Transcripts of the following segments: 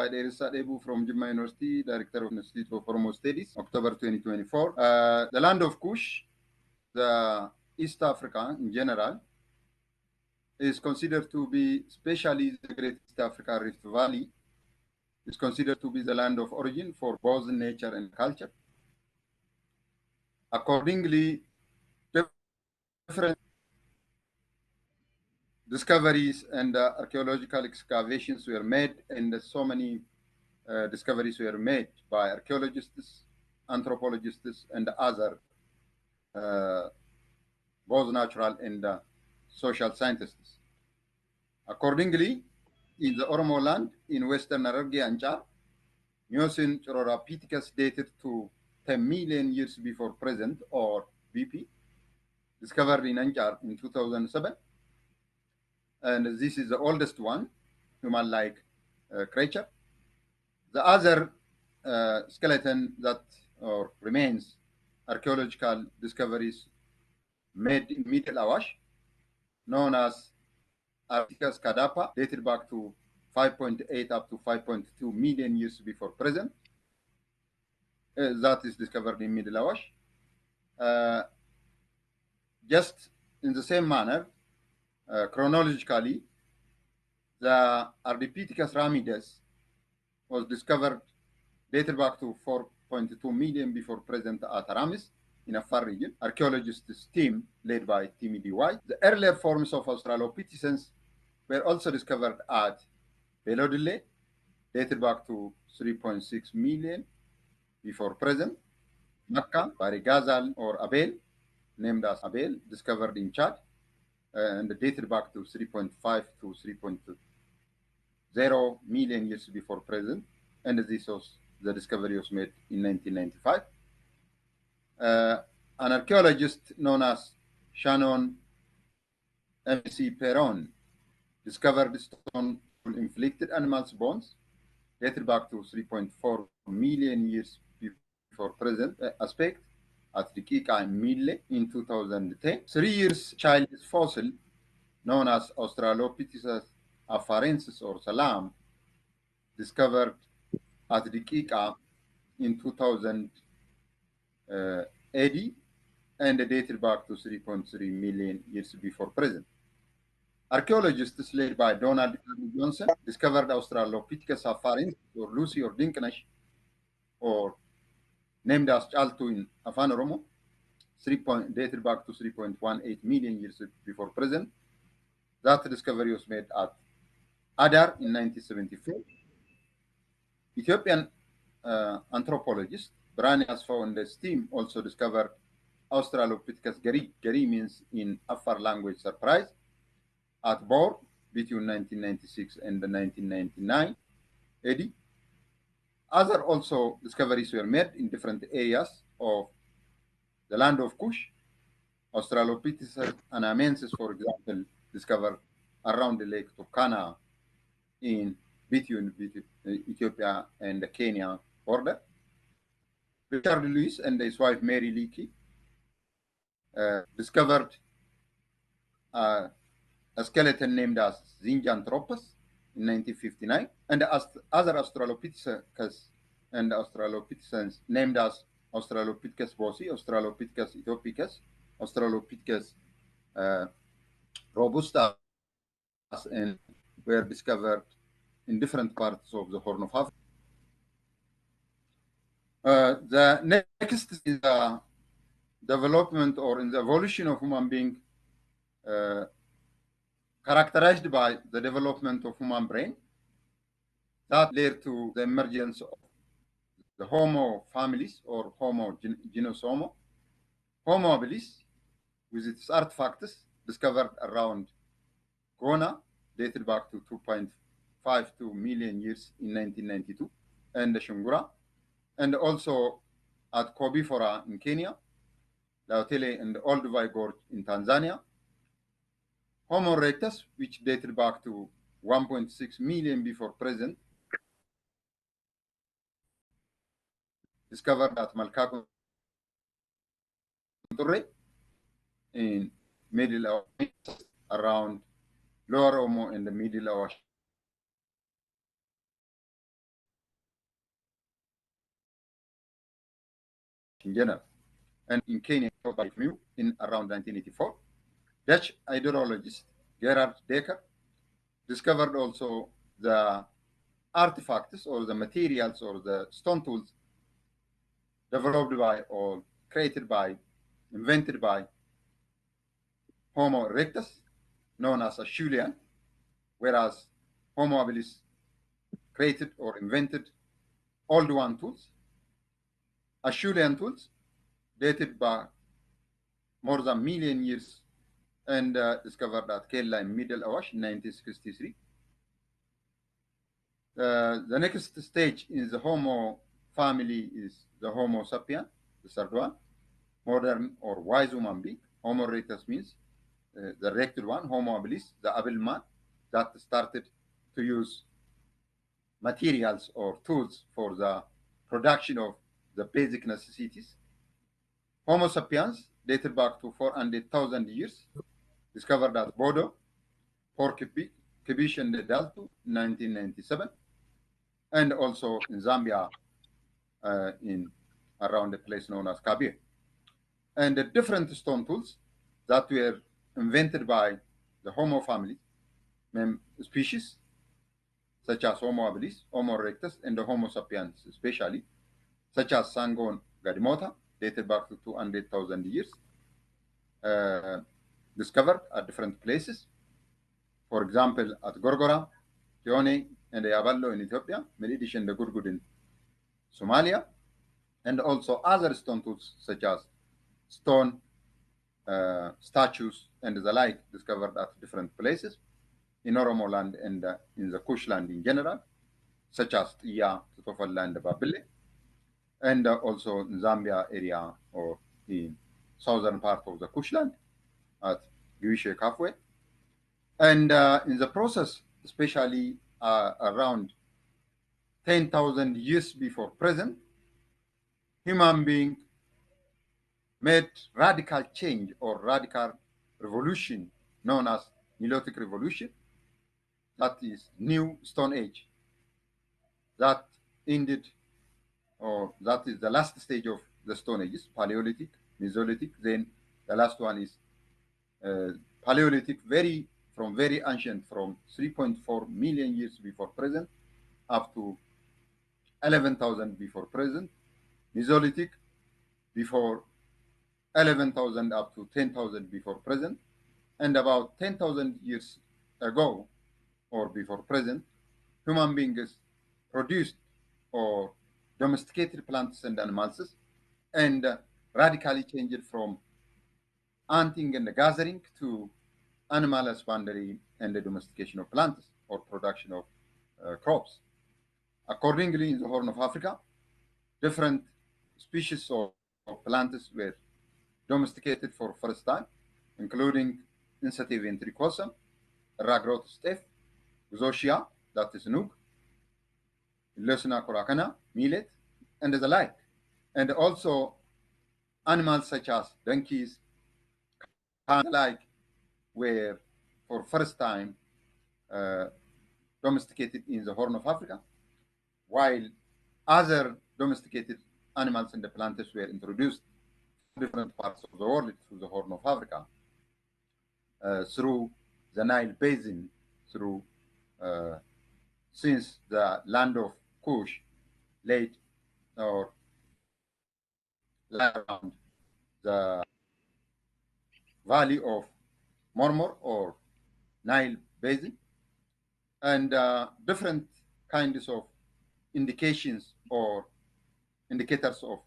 by Dheressa Dhebu from Jimma University, Director of the Institute of Oromo Studies, October 2024. The land of Cush, the East Africa in general, is considered to be, especially the Great East Africa Rift Valley, is considered to be the land of origin for both nature and culture. Accordingly, different discoveries and archaeological excavations were made, and so many discoveries were made by archaeologists, anthropologists, and other both natural and social scientists. Accordingly, in the Oromo land in Western Hararge and Char, Myosin Chororapithecus dated to 10 million years before present, or BP, discovered in Anjar in 2007. And this is the oldest one, human-like creature. The other skeleton that or remains archaeological discoveries made in Middle Awash, known as Articus Kadapa, dated back to 5.8 up to 5.2 million years before present. That is discovered in Middle Awash. Just in the same manner, chronologically, the Ardipithecus ramides was discovered dated back to 4.2 million before present at Aramis in Afar region. Archaeologists team led by Timmy D.Y. The earlier forms of Australopithecines were also discovered at Belodile, dated back to 3.6 million before present. Makka, Barigazal or Abel, named as Abel, discovered in Chad, and dated back to 3.5 to 3.0 million years before present. And this was the discovery was made in 1995. An archaeologist known as Shannon M.C. Perron discovered stone inflicted animals' bones dated back to 3.4 million years before present aspect at Rikika and Mille in 2010. 3 years child's fossil known as Australopithecus afarensis or Salam discovered at Rikika in 2000 AD and dated back to 3.3 million years before present. Archaeologists led by Donald Johnson discovered Australopithecus afarensis or Lucy or Dinknash, or named as Chaltu in Afan Oromo, dated back to 3.18 million years before present. That discovery was made at Adar in 1974. Ethiopian anthropologist Brani Asfaw and his team also discovered Australopithecus Gari. Gari means in Afar language surprise, at Bor between 1996 and 1999 AD. Other also discoveries were made in different areas of the land of Cush. Australopithecus anamensis, for example, discovered around the lake Turkana in between Ethiopia and the Kenya border. Richard Lewis and his wife Mary Leakey discovered a skeleton named as Zinjanthropus in 1959, and other Australopithecus and Australopithecines named as Australopithecus bosi, Australopithecus ethiopicus, Australopithecus robustus, and were discovered in different parts of the Horn of Africa. The next is the development or in the evolution of human being, characterized by the development of human brain that led to the emergence of the Homo families or Homo genus Homo. Homo habilis, with its artifacts discovered around Gona, dated back to 2.52 million years in 1992, and the Shungura, and also at Kobifora in Kenya, Laotele and the Olduvai Gorge in Tanzania. Homo erectus, which dated back to 1.6 million before present, discovered at Malkakun in Middle Awash, around Lower Omo and the Middle Awash in general. And in Kenya, in around 1984, Dutch hydrologist Gerard Dekker discovered also the artifacts or the materials or the stone tools developed by or created by, invented by Homo erectus, known as Acheulean, whereas Homo habilis created or invented old one tools. Acheulean tools dated by more than a million years and discovered at Kella in Middle Awash in 1963. The next stage in the Homo family is the Homo sapien, the third one, modern or wise human being. Homo erectus means the erected one, Homo habilis, the able man that started to use materials or tools for the production of the basic necessities. Homo sapiens dated back to 400,000 years, discovered at Bodo, Port Kibish and Deltu in 1997, and also in Zambia in around a place known as Kabir. And the different stone tools that were invented by the Homo family species, such as Homo habilis, Homo erectus, and the Homo sapiens especially, such as Sangon Gadimota, dated back to 200,000 years, discovered at different places. For example, at Gorgora, Tione, and Yaballo in Ethiopia, Melidish and the Gurgud in Somalia, and also other stone tools such as stone statues and the like discovered at different places in Oromo land and in the Cush land in general, such as Iya, Tutofala, and Babile, and also in Zambia area or in southern part of the Cush land at Guishe Kafwe. And in the process, especially around 10,000 years before present, human being made radical change or radical revolution known as Nilotic Revolution, that is New Stone Age, that ended, or that is the last stage of the Stone Ages, Paleolithic, Mesolithic, then the last one is Paleolithic, from very ancient, from 3.4 million years before present up to 11,000 before present, Mesolithic before 11,000 up to 10,000 before present, and about 10,000 years ago or before present, human beings produced or domesticated plants and animals and radically changed from hunting and gathering to animal husbandry and the domestication of plants or production of crops. Accordingly, in the Horn of Africa, different species of plants were domesticated for first time, including Insative ventricosum, Ragrot steph, Zosia, that is Nug, Lesna Korakana, millet, and the like. And also animals such as donkeys, and the like were for first time domesticated in the Horn of Africa, while other domesticated animals and the plants were introduced from different parts of the world to the Horn of Africa through the Nile Basin, through since the land of Cush laid or around the valley of Murmur or Nile Basin, and different kinds of indications or indicators of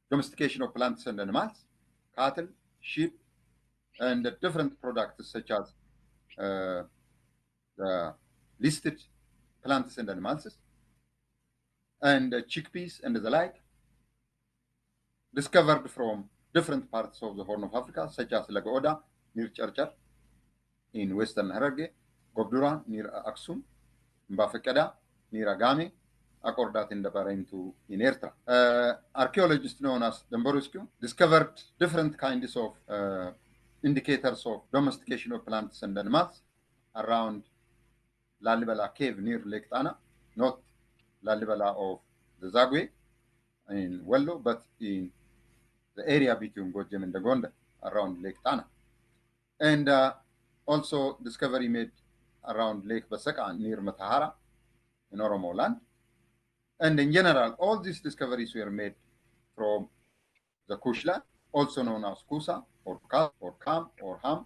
domestication of plants and animals, cattle, sheep, and different products such as the listed plants and animals, and chickpeas and the like, discovered from different parts of the Horn of Africa, such as Lagoda near Charchar in Western Hararge, Gobdura near Aksum, Mbafekada near Agame, Akordat in the Barentu in Ertra. Archaeologists known as Domboruscu discovered different kinds of indicators of domestication of plants and animals around Lalibela cave near Lake Tana, not Lalibela of the Zagwe, in Wello, but in the area between Gojem and Gonda, around Lake Tana. And also discovery made around Lake Basaka near Matahara in Oromo land. And in general, all these discoveries were made from the Cush land, also known as Kusa or Ka or Kam or Ham,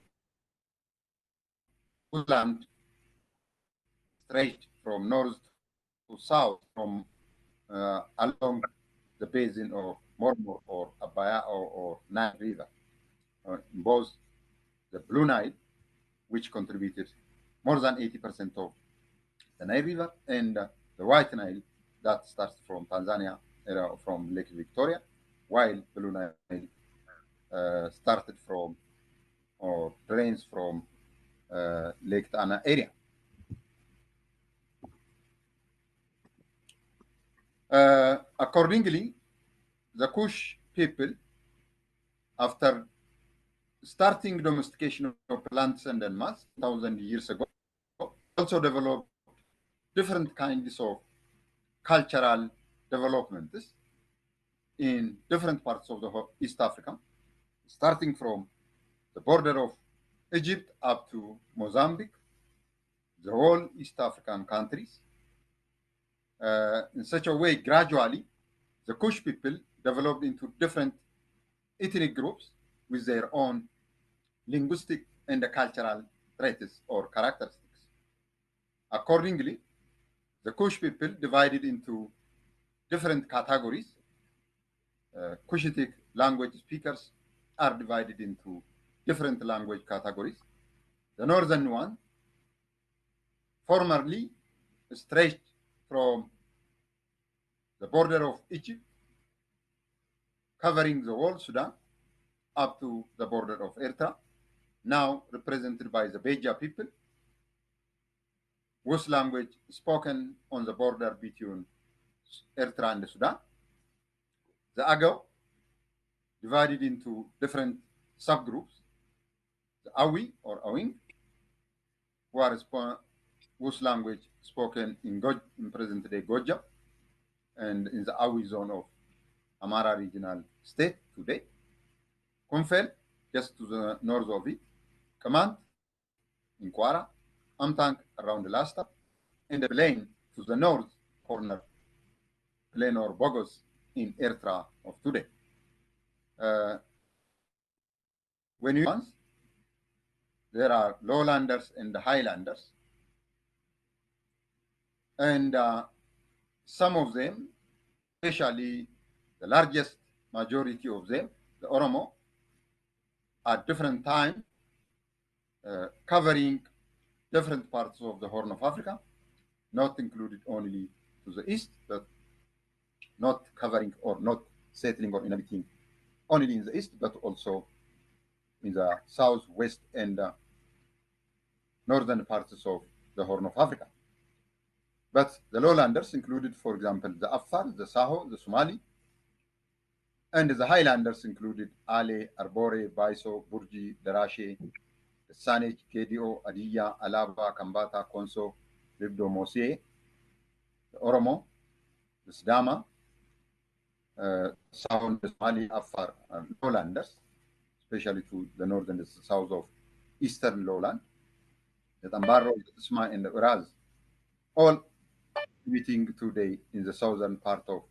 whose land stretched from north to south from along the basin of Mormor or Abaya or Nile River, in both the Blue Nile, which contributed more than 80% of the Nile River, and the White Nile that starts from Tanzania, from Lake Victoria, while Blue Nile started from or drains from Lake Tana area. Accordingly, the Kush people, after starting domestication of plants and animals 1,000 years ago, also developed different kinds of cultural developments in different parts of the East Africa, starting from the border of Egypt up to Mozambique, the whole East African countries. In such a way, gradually, the Kush people developed into different ethnic groups with their own linguistic and cultural traits or characteristics. Accordingly, the Kush people divided into different categories. Cushitic language speakers are divided into different language categories. The northern one, formerly stretched from the border of Egypt, covering the whole Sudan, up to the border of Eritrea, now represented by the Beja people, whose language spoken on the border between Eritrea and Sudan. The Agaw, divided into different subgroups. The Awi or Awing, whose language spoken in present-day Goja and in the Awi zone of Amara regional state today. Kumfel, just to the north of it. Kamant, in Kwara. Amtank, around the Lasta. And the plain to the north corner, plain or Bogos in Eritrea of today. When you once, there are lowlanders and the highlanders. And some of them, especially the largest majority of them, the Oromo, at different times, covering different parts of the Horn of Africa, not included only to the east, but not covering or not settling or inhabiting only in the east, but also in the southwest and northern parts of the Horn of Africa. But the lowlanders included, for example, the Afar, the Saho, the Somali, and the highlanders included Ale, Arbore, Baiso, Burji, Darashe, Sanej, Kedio, Adiya, Alaba, Kambata, Konso, Libdo, Mosie, the Oromo, the Sidama, Saho, the Somali, Afar, and lowlanders, especially to the north and the south of eastern lowland, the Tambaro, the Isma, and the Uraz, all meeting today in the southern part of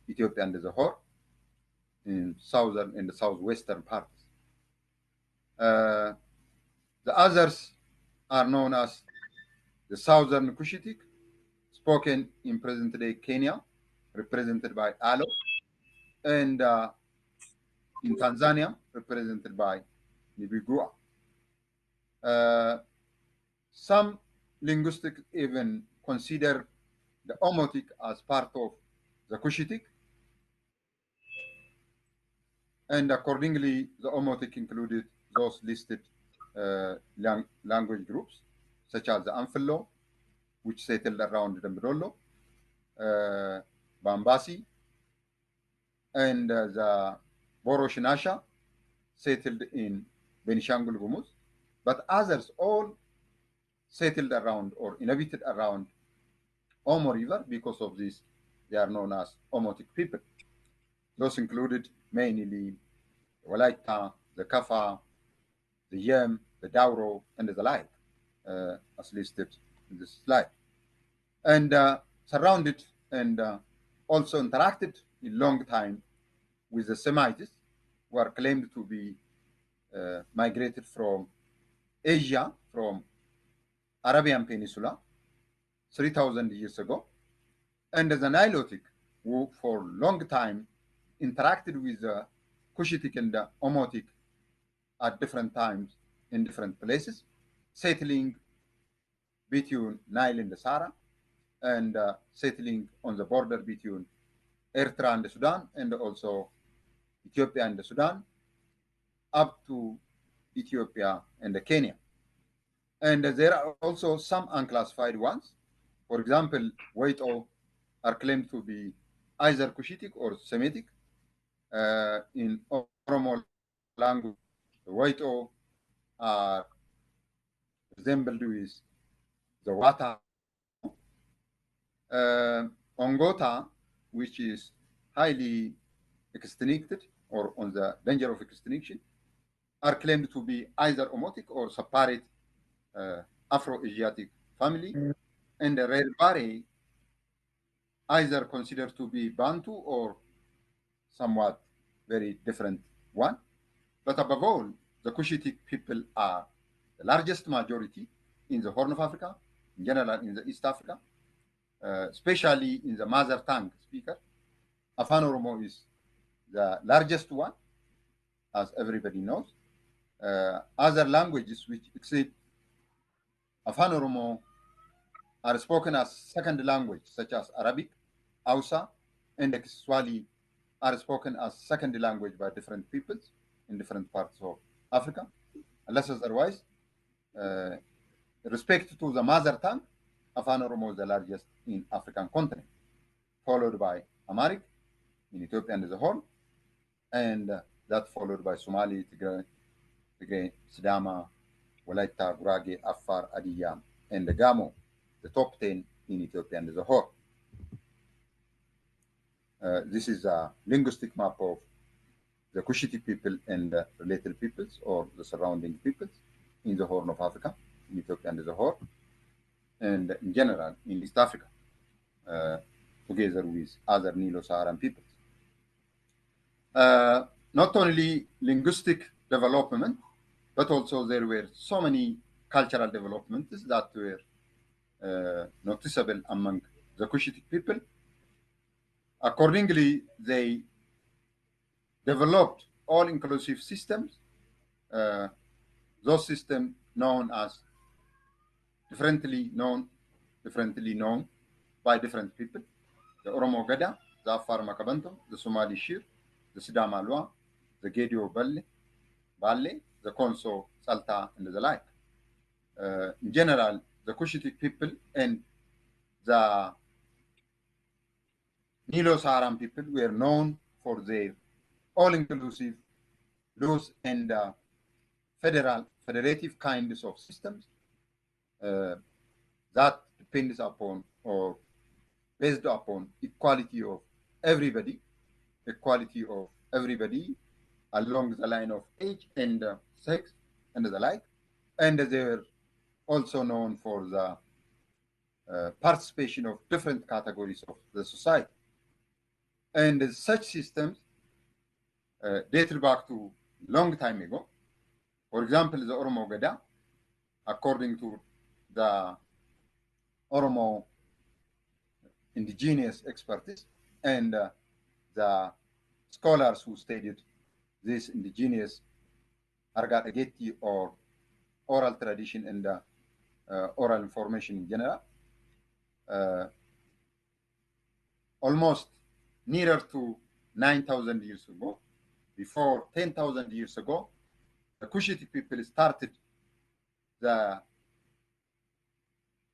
Ethiopia and the Hor, in southern and the southwestern parts. The others are known as the Southern Cushitic, spoken in present-day Kenya, represented by Alo, and in Tanzania, represented by Nibigua. Some linguistics even consider the Omotic as part of the Cushitic, and accordingly, the Omotic included those listed language groups, such as the Amphilo, which settled around Dambidolo, Bambasi, and the Boroshinasha, settled in Benishangul Gumuz, but others all settled around or inhabited around Omo River. Because of this, they are known as Omotic people. Those included mainly the Walaita, the Kafa, the Yem, the Dauro, and the like, as listed in this slide. And surrounded and also interacted in long time with the Semites, who are claimed to be migrated from Asia, from Arabian Peninsula, 3,000 years ago, and the Nilotic, who for long time interacted with the Cushitic and the Omotic at different times in different places, settling between Nile and the Sahara, and settling on the border between Eritrea and the Sudan, and also Ethiopia and the Sudan, up to Ethiopia and the Kenya. And there are also some unclassified ones. For example, Waito are claimed to be either Cushitic or Semitic. In Oromo language, the Waito are resembled with the Wata. Ongota, which is highly extincted or on the danger of extinction, are claimed to be either Omotic or separate Afro-Asiatic family, and the Red either considered to be Bantu or somewhat very different one. But above all, the Cushitic people are the largest majority in the Horn of Africa, in general in the East Africa, especially in the mother tongue speaker. Afan Oromo is the largest one, as everybody knows. Other languages which exceed Afan Oromo are spoken as second language, such as Arabic, Hausa, and Kiswahili are spoken as second language by different peoples in different parts of Africa. Unless otherwise, respect to the mother tongue, Afan Oromo is the largest in African continent, followed by Amharic in Ethiopia and the Horn, and that followed by Somali, Tigray, Sidama, Walaita, Gurage, Afar, Adiya, and the Gamo, the top 10 in Ethiopia and the Horn. This is a linguistic map of the Cushitic people and the related peoples or the surrounding peoples in the Horn of Africa, in Ethiopia and the Horn, and in general in East Africa, together with other Nilo-Saharan peoples. Not only linguistic development, but also there were so many cultural developments that were noticeable among the Cushitic people. Accordingly, they developed all-inclusive systems, those systems known as differently known by different people: the Oromo Gada, the Afar Makabantum, the Somali Shir, the Sidama Lwa, the Gedio Balle, the Konso Salta, and the like. In general, the Cushitic people and the Nilo-Saharan people were known for their all-inclusive, loose, and federative kinds of systems that depends upon or based upon equality of everybody along the line of age and sex and the like. And they were also known for the participation of different categories of the society. And such systems dated back to long time ago. For example, the Oromo Gada, according to the Oromo indigenous expertise and the scholars who studied this indigenous Argatageti or oral tradition and oral information in general, almost nearer to 9,000 years ago, before 10,000 years ago, the Cushitic people started the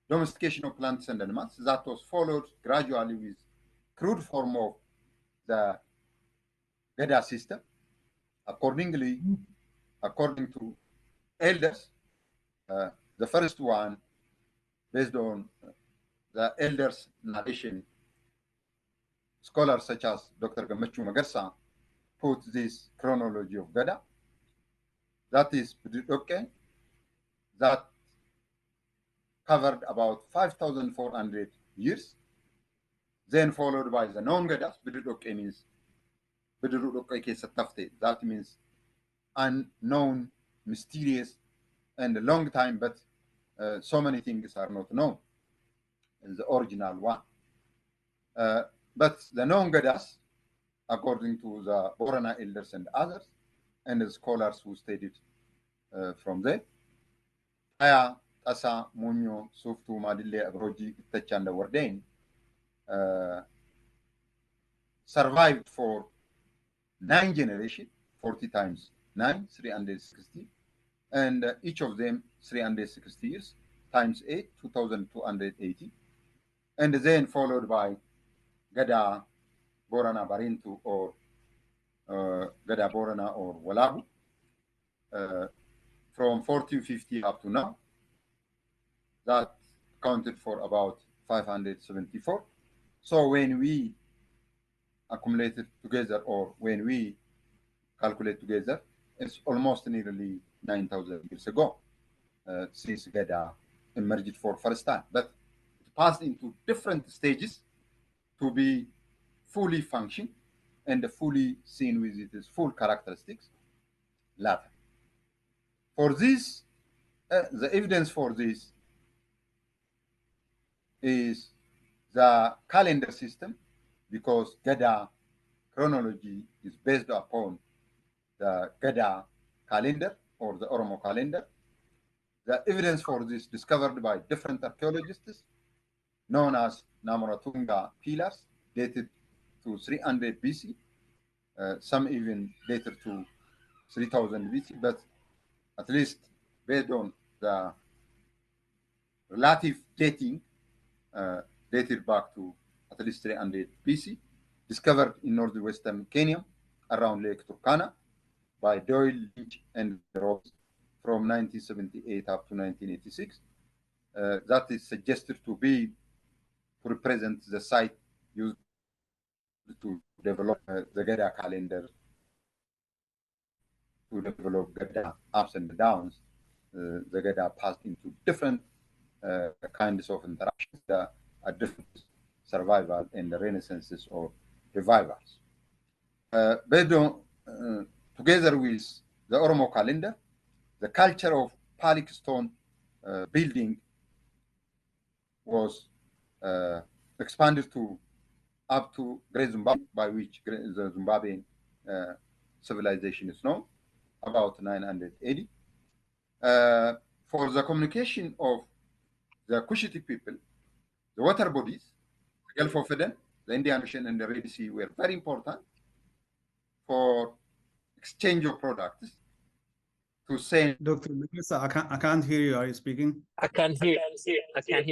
domestication of plants and animals that was followed gradually with crude form of the Gada system. Accordingly, according to elders, the first one, based on the elders' narration, scholars such as Dr. Gammachu Magarsa put this chronology of Gada, that is okay, that covered about 5,400 years, then followed by the non-Gadas. means that means unknown, mysterious, and a long time, but so many things are not known in the original one. But the non-Gadas, according to the Borana elders and others, and the scholars who studied from there, Aya, Tasa, Munyo, Suftu, Madille, Abroji, Itachanda, Wardain, survived for 9 generations, 40 times 9, 360, and each of them 360 years, times 8, 2,280, and then followed by Gada Borana Barintu or Gada Borana or Walahu from 1450 up to now. That counted for about 574. So when we accumulate it together, or when we calculate together, it's almost nearly 9,000 years ago since Gada emerged for first time. But it passed into different stages to be fully functioning and fully seen with its full characteristics later. For this, the evidence for this is the calendar system, because Gada chronology is based upon the Gada calendar or the Oromo calendar. The evidence for this discovered by different archaeologists, known as Namaratunga pillars, dated to 300 BC, some even dated to 3000 BC, but at least based on the relative dating, dated back to at least 300 BC, discovered in northwestern Kenya around Lake Turkana by Doyle, Lynch, and Rhodes from 1978 up to 1986. That is suggested to represent the site used to develop the Gada calendar, to develop Gada ups and downs. The Gada passed into different kinds of interactions that are different survival and the renaissances or revivals. Based on, together with the Oromo calendar, the culture of Palik stone building was expanded to up to Great Zimbabwe, by which the Zimbabwean civilization is known, about 980. For the communication of the Cushite people, the water bodies, the Gulf of Eden, the Indian Ocean, and the Red Sea were very important for exchange of products to send. Dr. Melissa, I can't hear you. Are you speaking? I can't hear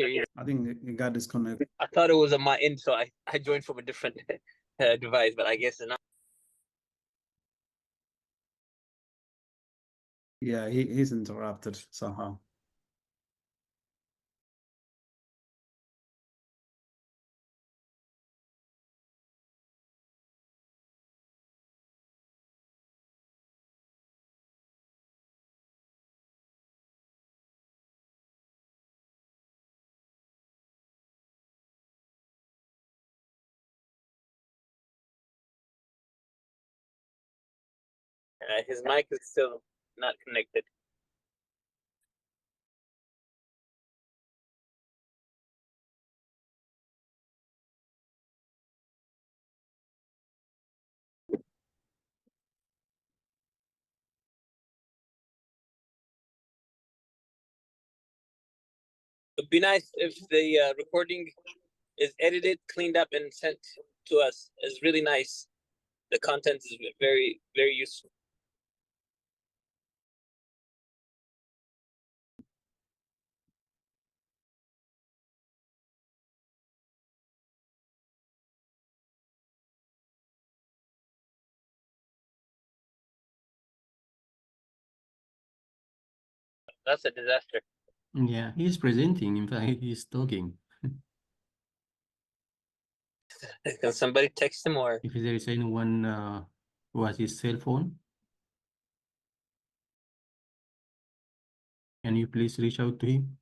you. I think it got disconnected. I thought it was on my end, so I joined from a different device, but I guess it's not. Yeah, he's interrupted somehow. His mic is still not connected. It'd be nice if the recording is edited, cleaned up, and sent to us. It's really nice. The content is very, very useful. That's a disaster. Yeah, he's presenting. In fact, he's talking. Can somebody text him or? If there is anyone who has his cell phone, can you please reach out to him?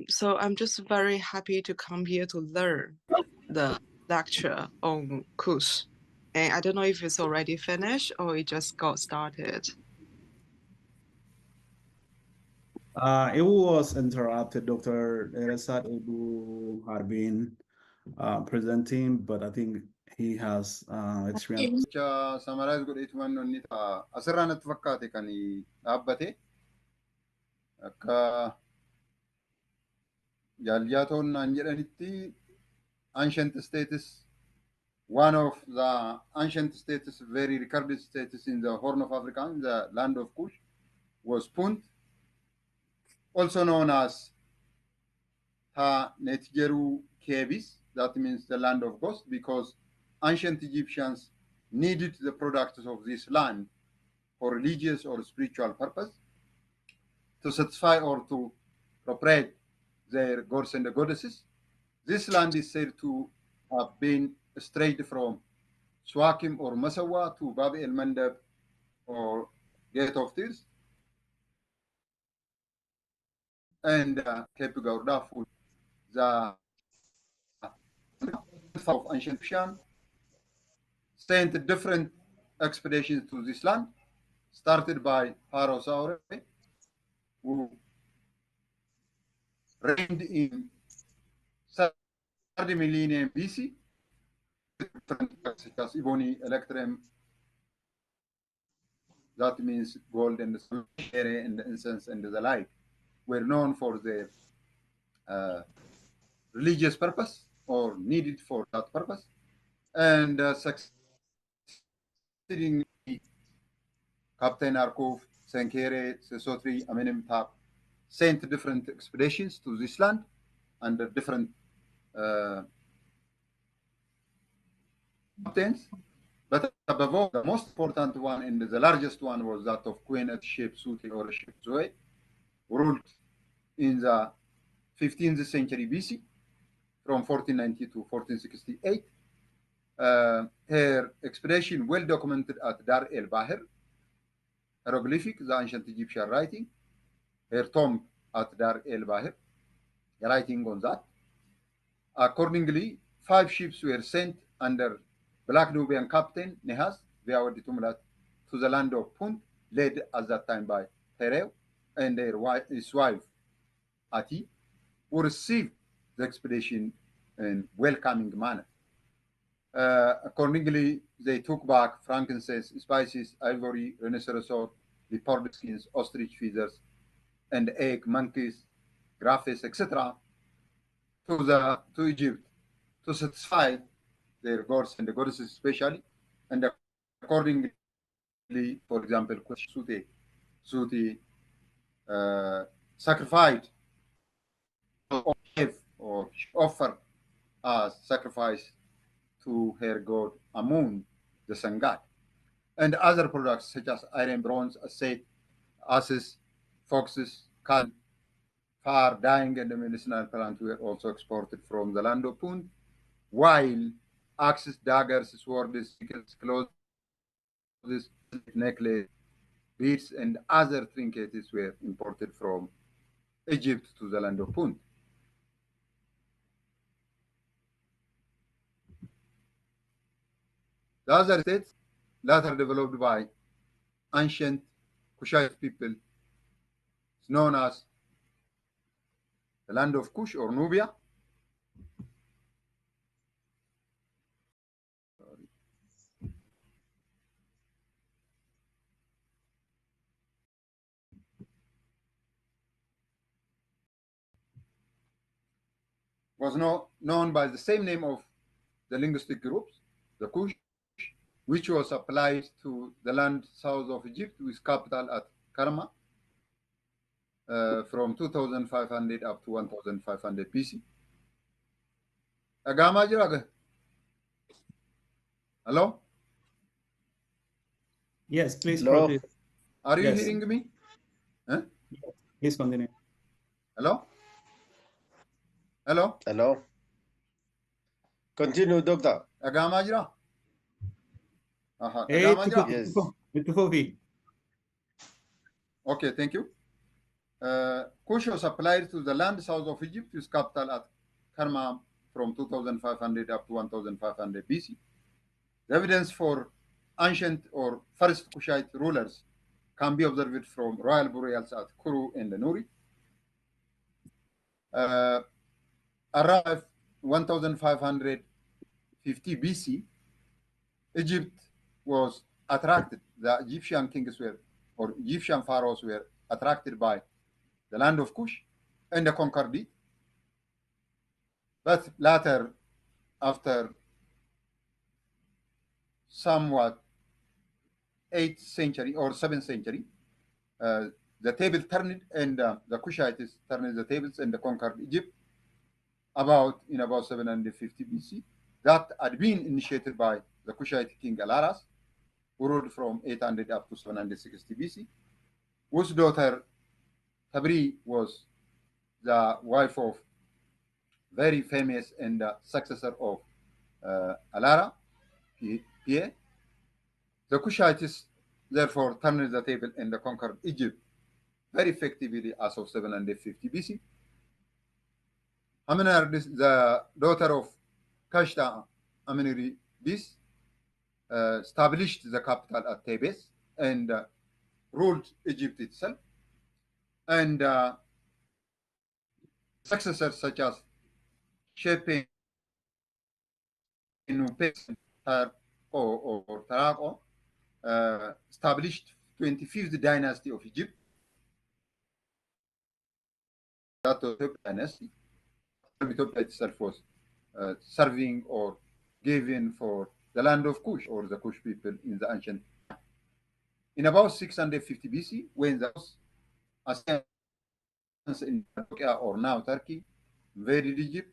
So I'm just very happy to come here to learn the lecture on Cush. And I don't know if it's already finished or it just got started. It was interrupted. Dr. Dheressa Dhebu had been presenting, but I think he has experience. Summarize godheetu wannoonni asirraa natti fakkaate kan dhaabbate akka jaaliyyaatoon naan jedhanitti ancient states, one of the ancient states, very recorded states in the Horn of Africa, in the land of Cush, was Punt, also known as Ta Netjeru Caves, that means the land of ghosts, because ancient Egyptians needed the products of this land for religious or spiritual purpose to satisfy or to appropriate their gods and the goddesses. This land is said to have been strayed from Swakim or Masawa to Bab el Mandab or Gate of Tears and Cape Gauda food. The of ancient Egyptian sent different expeditions to this land, started by Pharaoh Saure, who reigned in 30 millennium BC, such as Ebony, Electrum, that means gold and the and the incense and the like, were known for their religious purpose or needed for that purpose. And succeeding Captain Arkov, Senkere, Sesotri, Amenemhotep sent different expeditions to this land under different captains. But above all, the most important one and the largest one was that of Queen Hatshepsut or Hatshepsut, who ruled in the 15th century BC from 1490 to 1468. Her expedition well documented at Dar el Bahir, hieroglyphic, the ancient Egyptian writing, her tomb at Dar el Bahir, writing on that. Accordingly, 5 ships were sent under Black Nubian captain Nehas via the Tumulat to the land of Punt, led at that time by Tereu and his wife Ati, who received the expedition in welcoming manner. Accordingly, they took back frankincense, spices, ivory, rhinoceros, leopard skins, ostrich feathers, and egg, monkeys, graphes, etc., to Egypt to satisfy their gods and the goddesses especially, and accordingly, for example, Suti sacrificed or offered as sacrifice to her god Amun, the sun god, and other products such as iron, bronze, asses, foxes, cattle, far, dyeing, and the medicinal plants were also exported from the land of Punt, while axes, daggers, swords, clothes, necklaces, beads, and other trinkets were imported from Egypt to the land of Punt. The other states, later developed by ancient Kushite people, is known as the land of Cush or Nubia. Was known by the same name of the linguistic groups, the Kush, which was applied to the land south of Egypt with capital at Karma from 2500 up to 1500 BC. Agama jiraga. Hello? Yes, please Hello? proceed. Are you Yes. hearing me? Huh? Please continue. Hello? Hello? Hello? Continue, doctor. Agama jira? Hey, Agama jira? Yes. Tufofi. Okay, thank you. Kush was applied to the land south of Egypt with capital at Karma from 2500 up to 1500 BC. The evidence for ancient or first Kushite rulers can be observed from royal burials at Kuru and Nuri. Around 1550 BC, Egypt was attracted, the Egyptian kings were, or Egyptian pharaohs were attracted by the land of Kush and conquered it. But later, after somewhat 8th century or 7th century, the table turned and the Kushites turned the tables and conquered Egypt in about 750 BC. That had been initiated by the Kushite king Alaras, who ruled from 800 up to 760 BC, whose daughter Tabri was the wife of very famous and successor of Alara, Pie. The Kushites therefore turned the table and conquered Egypt very effectively as of 750 BC. Amenar, the daughter of Kashta Amenidis, established the capital at Thebes and ruled Egypt itself. And successors such as Shepe or Tarako established 25th dynasty of Egypt. That was the dynasty. Ethiopia itself was serving or given for the land of Kush or the Kush people in the ancient. In about 650 BC, when the in Ethiopia or now Turkey invaded Egypt,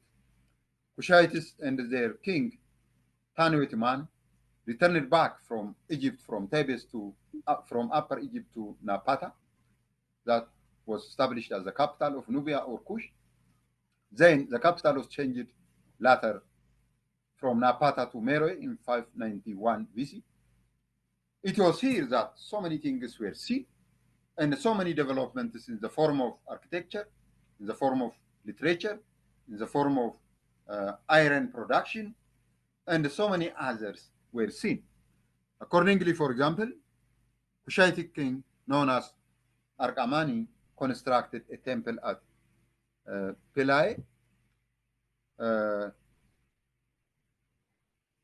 Kushites and their king Tanuetman returned back from Egypt from Thebes to from Upper Egypt to Napata, that was established as the capital of Nubia or Kush. Then the capital was changed later from Napata to Meroe in 591 BC. It was here that so many things were seen and so many developments in the form of architecture, in the form of literature, in the form of iron production, and so many others were seen. Accordingly, for example, Kushitic king known as Arkamani constructed a temple at Pelae,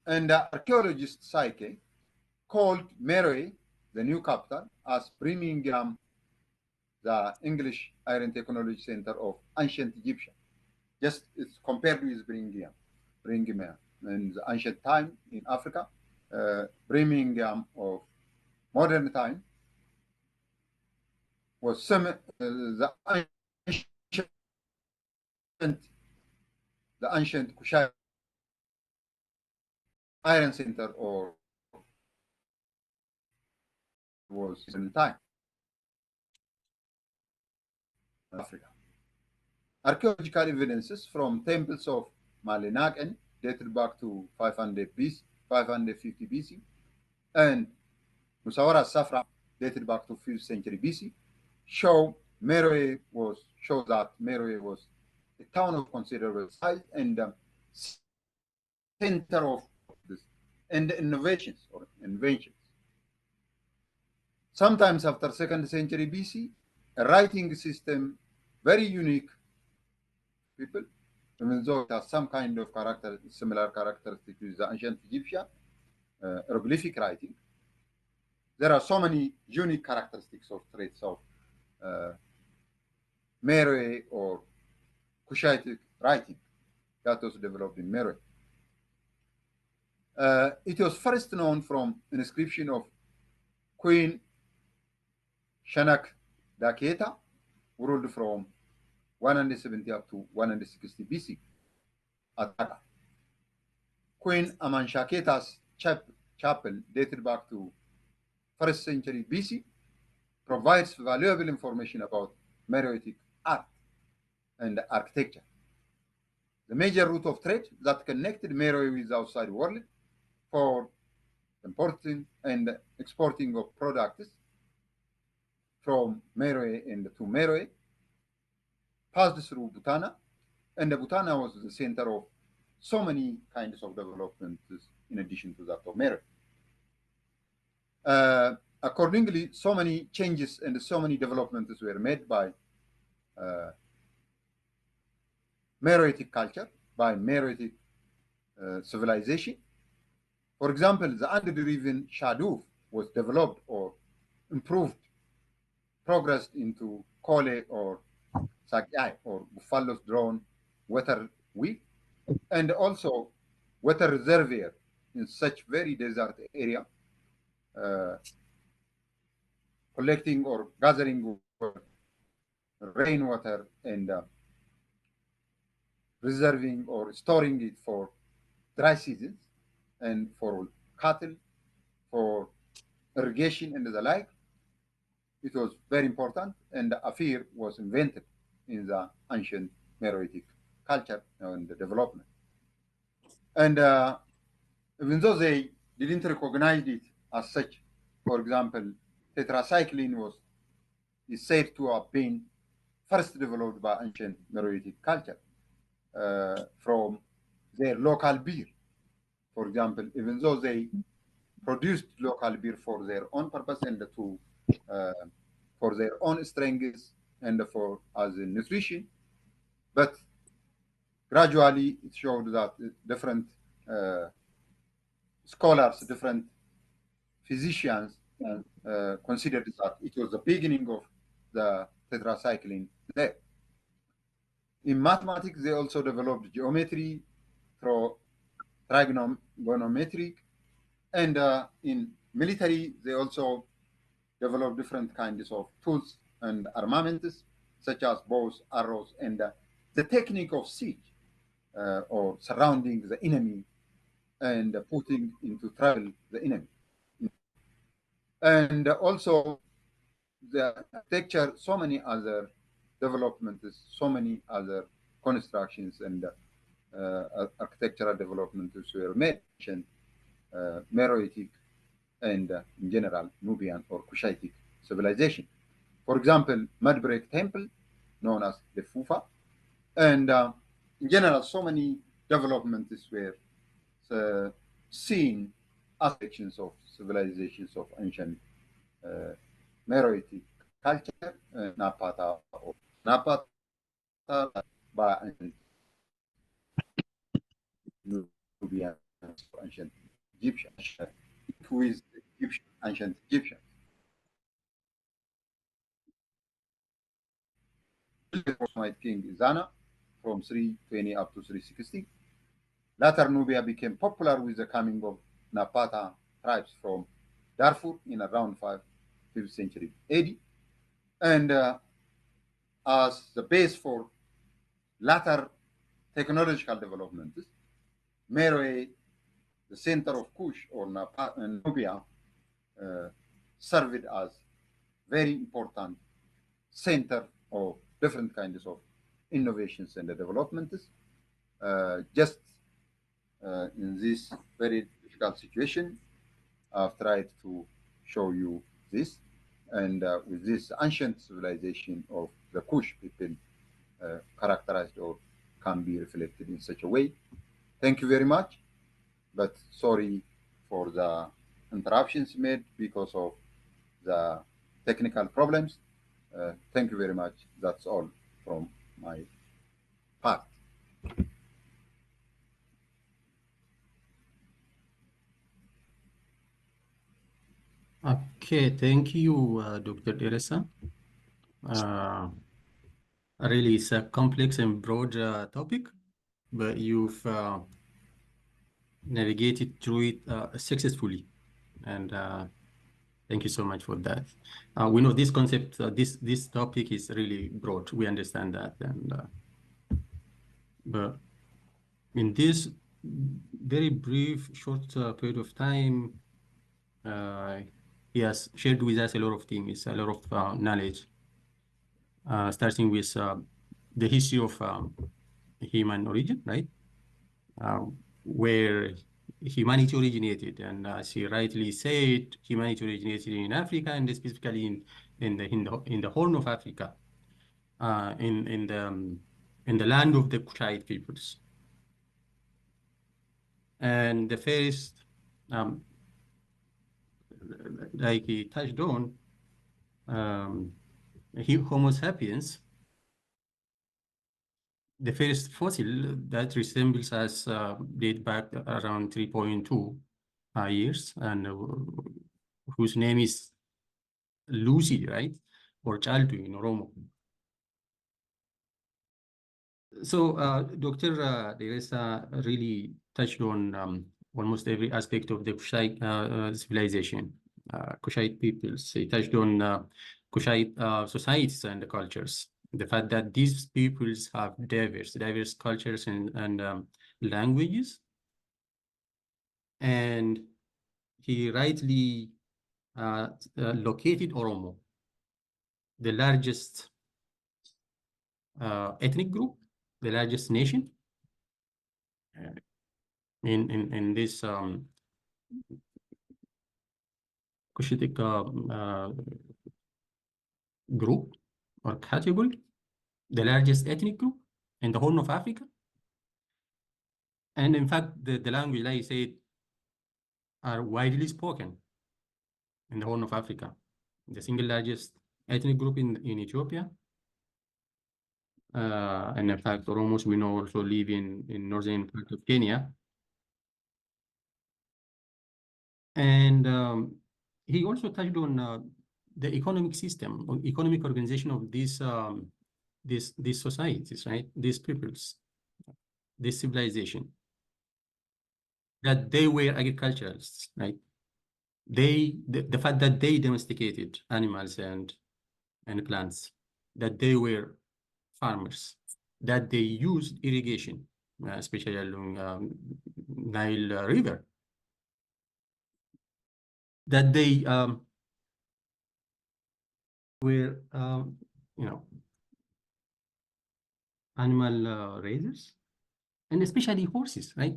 and the archaeologist Psyche called Meroe, the new capital, as Birmingham, the English Iron Technology Center of ancient Egyptian. just it's compared with Birmingham in the ancient time in Africa, Birmingham of modern time was the ancient Kushite iron center, or was in time Africa. Archaeological evidences from temples of Malinaken dated back to 500 BC, 550 BC, and Musawara Safra dated back to 5th century BC shows that Meroe was a town of considerable size and center of this and innovations or inventions. Sometimes after 2nd century BC, a writing system very unique people, even though it has some kind of similar characteristic with the ancient Egyptian hieroglyphic writing. There are so many unique characteristics or traits of Meroe or Cushitic writing that was developed in Meroe. It was first known from an inscription of Queen Shanak Daketa, ruled from 170 up to 160 BC at Dhaka. Queen Amanshaketa's chapel, dated back to 1st century BC, provides valuable information about Meroitic art and architecture. The major route of trade that connected Meroe with the outside world for importing and exporting of products from Meroe and to Meroe passed through Butana, and Butana was the center of so many kinds of developments in addition to that of Meroe. Accordingly, so many changes and so many developments were made by Meroitic culture, by Meroitic civilization. For example, the underdriven Shaduf was developed or improved, progressed into Kole or Sagyai or buffalo's drawn water wheel, and also water reservoir in such very desert area, collecting or gathering rainwater and reserving or storing it for dry seasons and for cattle, for irrigation and the like. It was very important, and the affair was invented in the ancient Meroitic culture and the development. And even though they didn't recognize it as such, for example, tetracycline is said to have been first developed by ancient Meroitic culture from their local beer. For example, even though they produced local beer for their own purpose and for their own strengths and for as a nutrition, but gradually it showed that different scholars, different physicians considered that it was the beginning of the tetracycline there. In mathematics, they also developed geometry through trigonometric, and in military, they also developed different kinds of tools and armaments, such as bows, arrows, and the technique of siege, or surrounding the enemy and putting into trouble the enemy. And also the architecture, so many other developments, so many other constructions and architectural developments were made in Meroitic and in general Nubian or Cushitic civilization. For example, Mudbreak Temple, known as the Fufa, and in general, so many developments were seen as sections of civilizations of ancient Meroitic culture, Napata or Napata by ancient Nubian, ancient Egyptian, who is Egyptian, ancient Egyptian. My king Izana from 320 up to 360. Later, Nubia became popular with the coming of Napata tribes from Darfur in around 5th century AD. And as the base for later technological developments, Meroe, the center of Cush or Nubia, served as very important center of different kinds of innovations and developments. Just in this very difficult situation, I've tried to show you this, and with this ancient civilization of the Cush people characterized or can be reflected in such a way. Thank you very much, but sorry for the interruptions made because of the technical problems. Thank you very much. That's all from my part. Okay, thank you, Dr. Dheressa. Really, it's a complex and broad topic, but you've navigated through it successfully, and thank you so much for that. We know this concept, this topic is really broad. We understand that, and but in this very brief, short period of time, he has shared with us a lot of things, a lot of knowledge, starting with the history of human origin, right? Where humanity originated, and as he rightly said, humanity originated in Africa, and specifically in the Horn of Africa, in the land of the Kushite peoples. And the first, like he touched on, Homo sapiens, the first fossil that resembles us date back around 3.2 years, and whose name is Lucy, right? Or Chaltu in Oromo. So Dr. Dheressa really touched on almost every aspect of the Kushite civilization, Kushite peoples. He touched on Kushite societies and cultures. The fact that these peoples have diverse cultures and languages. And he rightly located Oromo, the largest ethnic group, the largest nation in this Cushitic group or category, the largest ethnic group in the Horn of Africa. And in fact, the language, like I said, are widely spoken in the Horn of Africa. The single largest ethnic group in Ethiopia. And in fact, Oromos we know also live in northern part of Kenya. And he also touched on the economic system, or economic organization of these societies, right? These peoples, this civilization, that they were agriculturalists, right? The fact that they domesticated animals and plants, that they were farmers, that they used irrigation, especially along Nile River, that they were, animal raisers, and especially horses, right?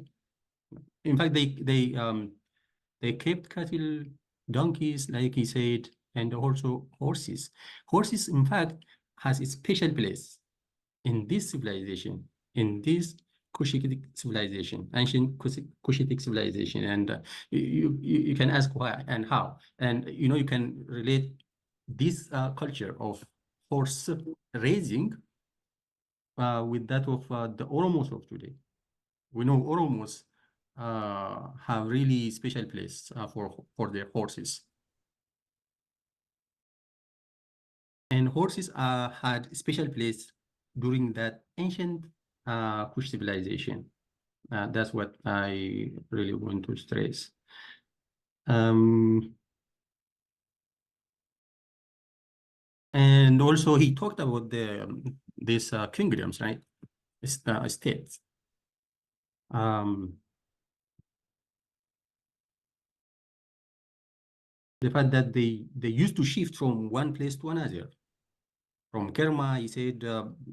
In fact, they kept cattle, donkeys, like he said, and also horses. Horses, in fact, has a special place in this civilization, in this Cushitic civilization, ancient Cushitic civilization. And you can ask why and how. And, you can relate this culture of horse raising with that of the Oromos of today. We know Oromos have really special place for their horses. And horses had special place during that ancient Kush civilization. That's what I really want to stress. And also he talked about these kingdoms, right? States. The fact that they used to shift from one place to another. From Kerma, he said,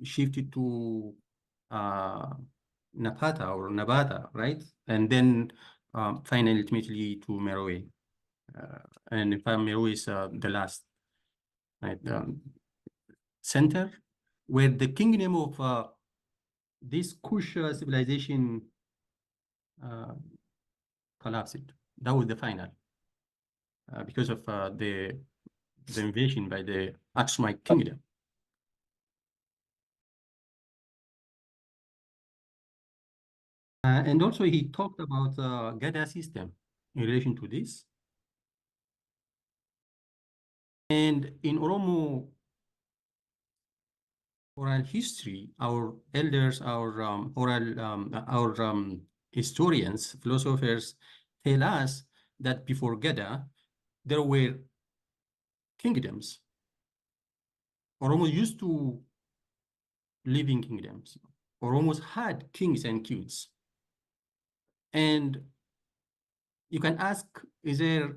shifted to Napata or Nabata, right? And then finally, ultimately to Meroe. And in fact, Meroe is the last, right, center where the kingdom of this Kush civilization collapsed. That was the final because of the invasion by the Aksumite kingdom. And also he talked about Gada system in relation to this. And in Oromo oral history, our elders, our historians, philosophers tell us that before Gada, there were kingdoms. Oromo used to live in kingdoms. Oromos had kings and queens. And you can ask, is there,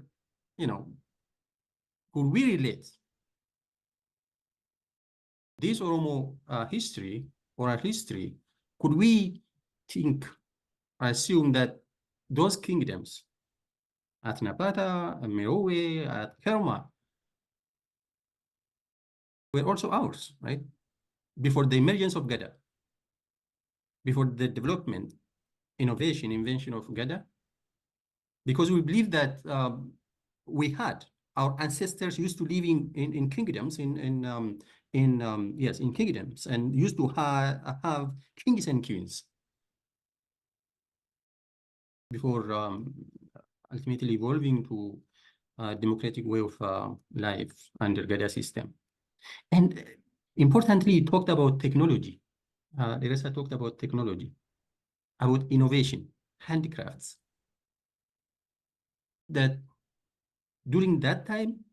could we relate this Oromo history, oral history, could we think or assume that those kingdoms at Napata, at Meroe, at Kerma were also ours, right? Before the emergence of Gada, before the development, invention of Gada, because we believe that we had our ancestors used to live in kingdoms, in kingdoms, and used to have kings and queens before ultimately evolving to a democratic way of life under Gada system. And importantly, he talked about technology. Dheressa talked about technology, about innovation, handicrafts. That during that time,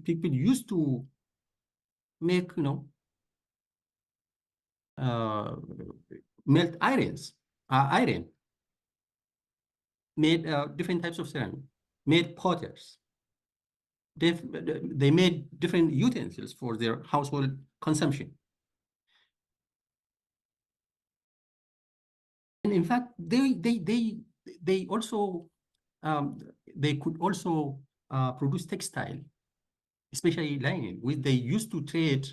people used to make, melt iron, made different types of ceramic, made potters. They made different utensils for their household consumption. And in fact, they also they could also produce textile, especially linen, which they used to trade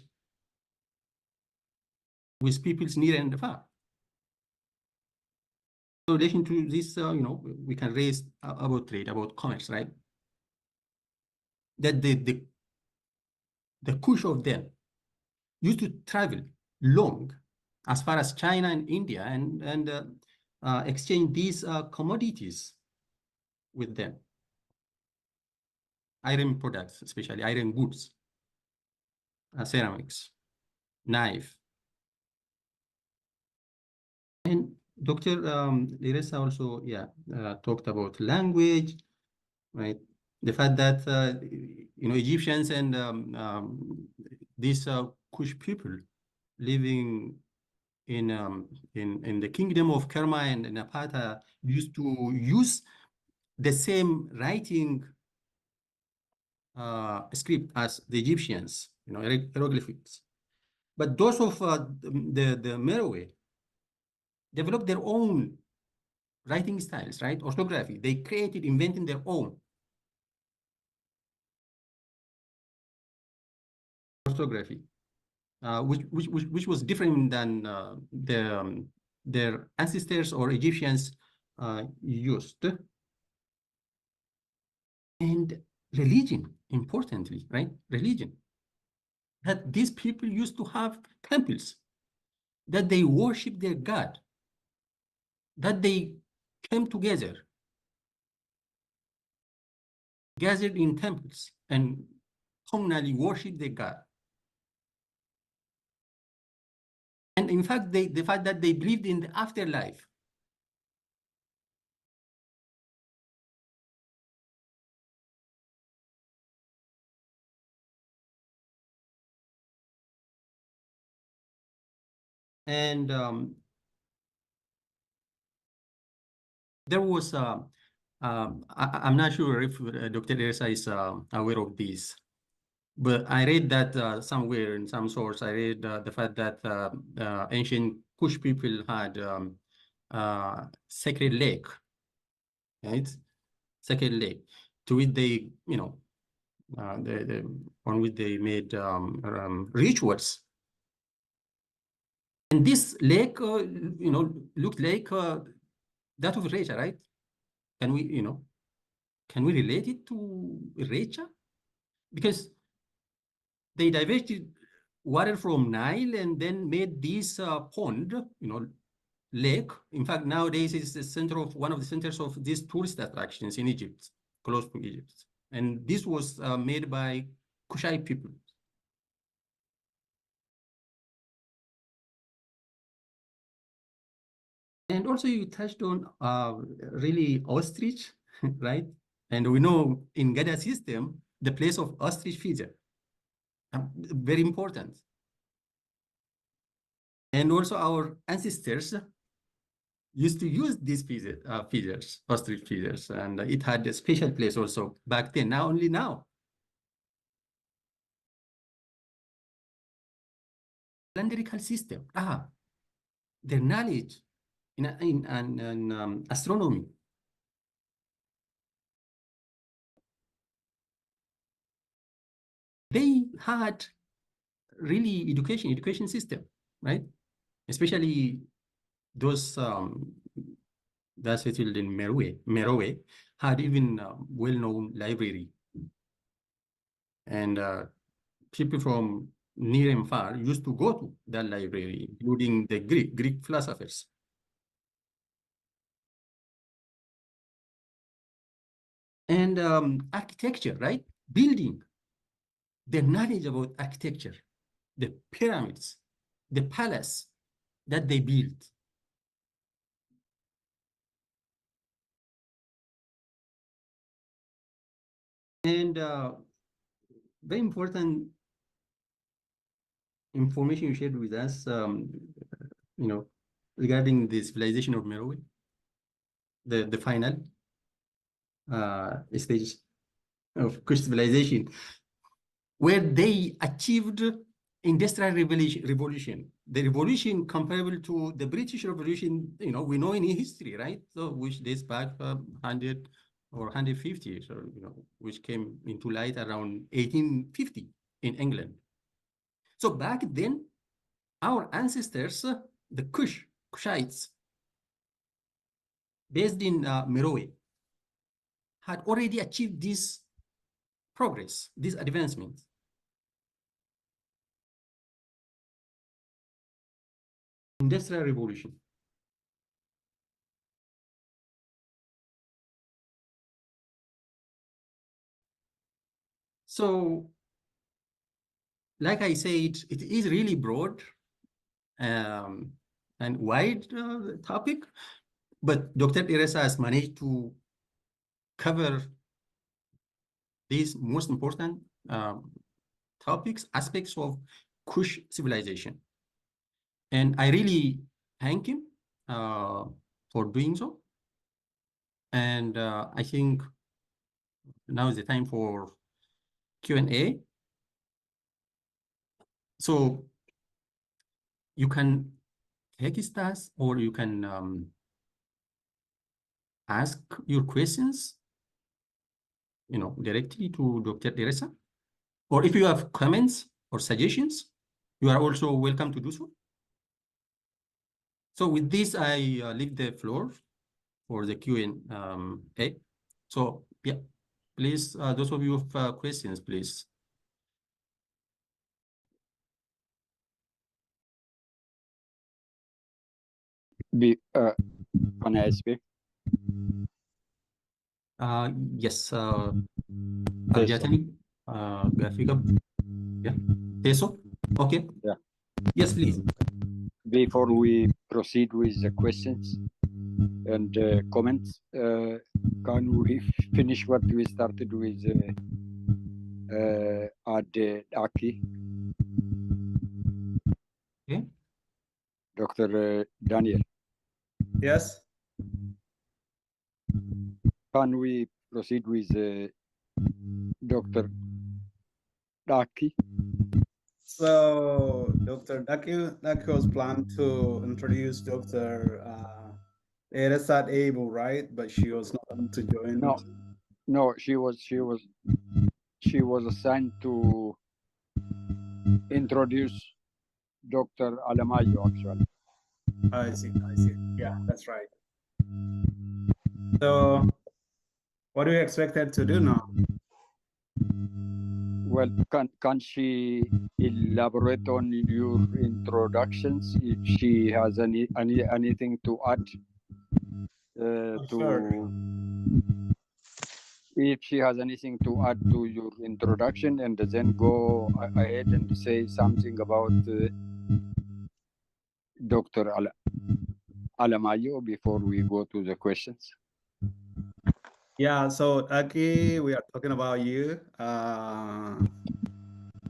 with people's near and far. So in relation to this, we can raise about trade, about commerce, right? That the Kush of them used to travel long as far as China and India and exchange these commodities with them. Iron products, especially iron goods, ceramics, knife. And Dr. Dheressa also, talked about language, right? The fact that, Egyptians and these Kush people living in the kingdom of Kerma and Napata used to use the same writing script as the Egyptians, hieroglyphics. But those of the Meroe developed their own writing styles, right? Orthography. They created, invented their own orthography, which was different than their ancestors or Egyptians used. And religion, importantly, right? Religion. That these people used to have temples, that they worship their God, that they came together, gathered in temples, and communally worship their God. And in fact, the fact that they believed in the afterlife. And there was, I'm not sure if Dr. Dheressa is aware of this, but I read that somewhere in some source, I read the fact that ancient Cush people had sacred lake, right? Sacred lake, to which they, you know, on which they made rituals. And this lake, you know, looked like that of Recha, right? Can we, you know, can we relate it to Recha? Because they diverted water from Nile and then made this pond, you know, lake. In fact, nowadays it's the center of one of the centers of these tourist attractions in Egypt, close to Egypt. And this was made by Kushite people. And also you touched on really ostrich, right? And we know in Gada system, the place of ostrich feeder, very important. And also our ancestors used to use these feeders, ostrich feeders, and it had a special place also back then, now only now. Calendrical system, their knowledge in astronomy. They had really education system, right? Especially those that settled in Meroe had even well-known library. And people from near and far used to go to that library, including the Greek philosophers. And architecture, right? Building, the knowledge about architecture, the pyramids, the palace that they built. And very important information you shared with us, you know, regarding the civilization of Meroe, the final stage of Kush civilization, where they achieved industrial revolution, the revolution comparable to the British Revolution, you know, we know in history, right? So which dates back 100 or 150, so, you know, which came into light around 1850 in England. So back then, our ancestors, the Kushites, based in Meroe, had already achieved this progress, this advancement. Industrial revolution. So, like I said, it is really broad and wide topic, but Dr. Dheressa has managed to cover these most important topics, aspects of Kush civilization. And I really thank him for doing so. And I think now is the time for Q&A. So you can text us or you can ask your questions, you know, directly to Dr. Dheressa. Or if you have comments or suggestions, you are also welcome to do so. So with this, I leave the floor for the Q&A. So yeah, please, those of you who have questions, please. Can I speak? Yes, Aljatani, Gafika. Yeah, Teso. Okay. Yeah. Yes, please. before we proceed with the questions and comments, can we finish what we started with Aki, Okay. Dr. Daniel? Yes. Can we proceed with Dr. Aki? So Dr. Dakio's plan to introduce Dr. Dheressa Dhebu, right? But she was not able to join. No, she was assigned to introduce Dr. Alamayo, actually. I see. Yeah, that's right. So what do you expect her to do now? Well, can she elaborate on your introductions if she has anything to add Sure. if she has anything to add to your introduction, and then go ahead and say something about Dr. Alamayo before we go to the questions. Yeah, so Aki, we are talking about you.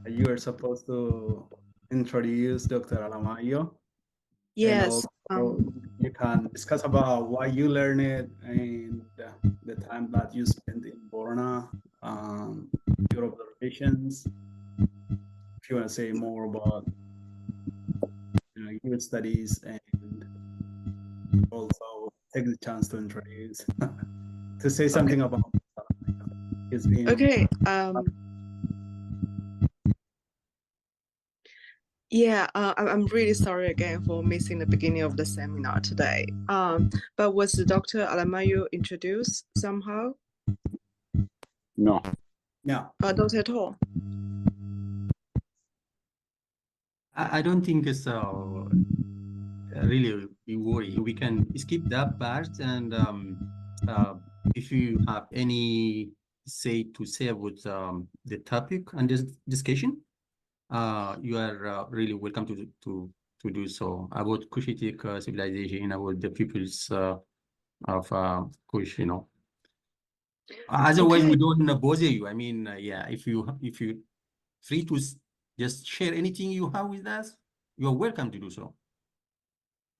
You are supposed to introduce Dr. Alamayo. Yes. And also you can discuss about why you learned it and the time that you spent in Borna, your observations. If you want to say more about your studies, and also take the chance to introduce, to say something about his being. Okay. Yeah, I'm really sorry again for missing the beginning of the seminar today. But was Dr. Alamayo introduced somehow? No. No. Not at all. I don't think it's really be worried. We can skip that part, and if you have any to say about the topic and this discussion, you are really welcome to do so about Cushitic civilization, about the peoples of Kush, you know. Otherwise, we don't bother you. I mean, yeah, if you free to just share anything you have with us, you are welcome to do so.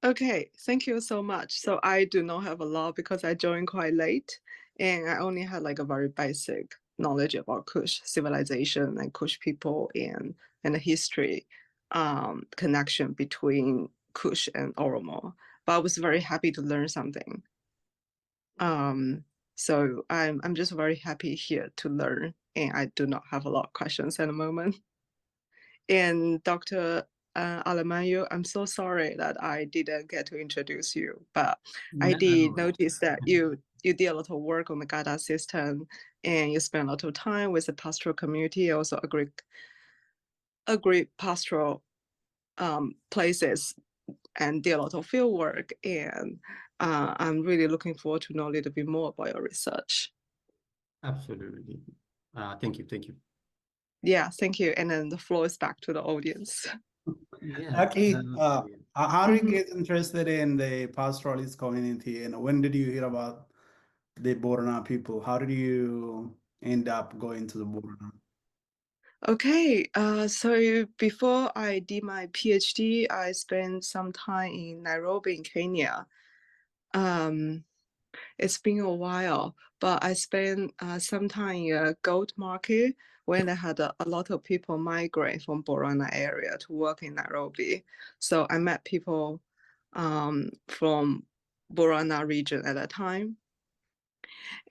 Okay, thank you so much. So I do not have a lot because I joined quite late, and I only had like a very basic knowledge about Kush civilization and Kush people and the history connection between Kush and Oromo. But I was very happy to learn something. So I'm just very happy here to learn, and I do not have a lot of questions at the moment. And Dr. Alamayo, I'm so sorry that I didn't get to introduce you, but I did notice that you did a lot of work on the Gada system, and you spent a lot of time with the pastoral community, also agri pastoral places, and did a lot of field work. And I'm really looking forward to know a little bit more about your research. Absolutely. Thank you. Yeah, thank you. And then the floor is back to the audience. Yeah. Aki, how did you get interested in the pastoralist community, and when did you hear about the Borna people? How did you end up going to the Borna? Okay, so before I did my PhD, I spent some time in Nairobi in Kenya. It's been a while, but I spent some time in a gold market when I had a lot of people migrate from Borana area to work in Nairobi. So I met people from Borana region at that time.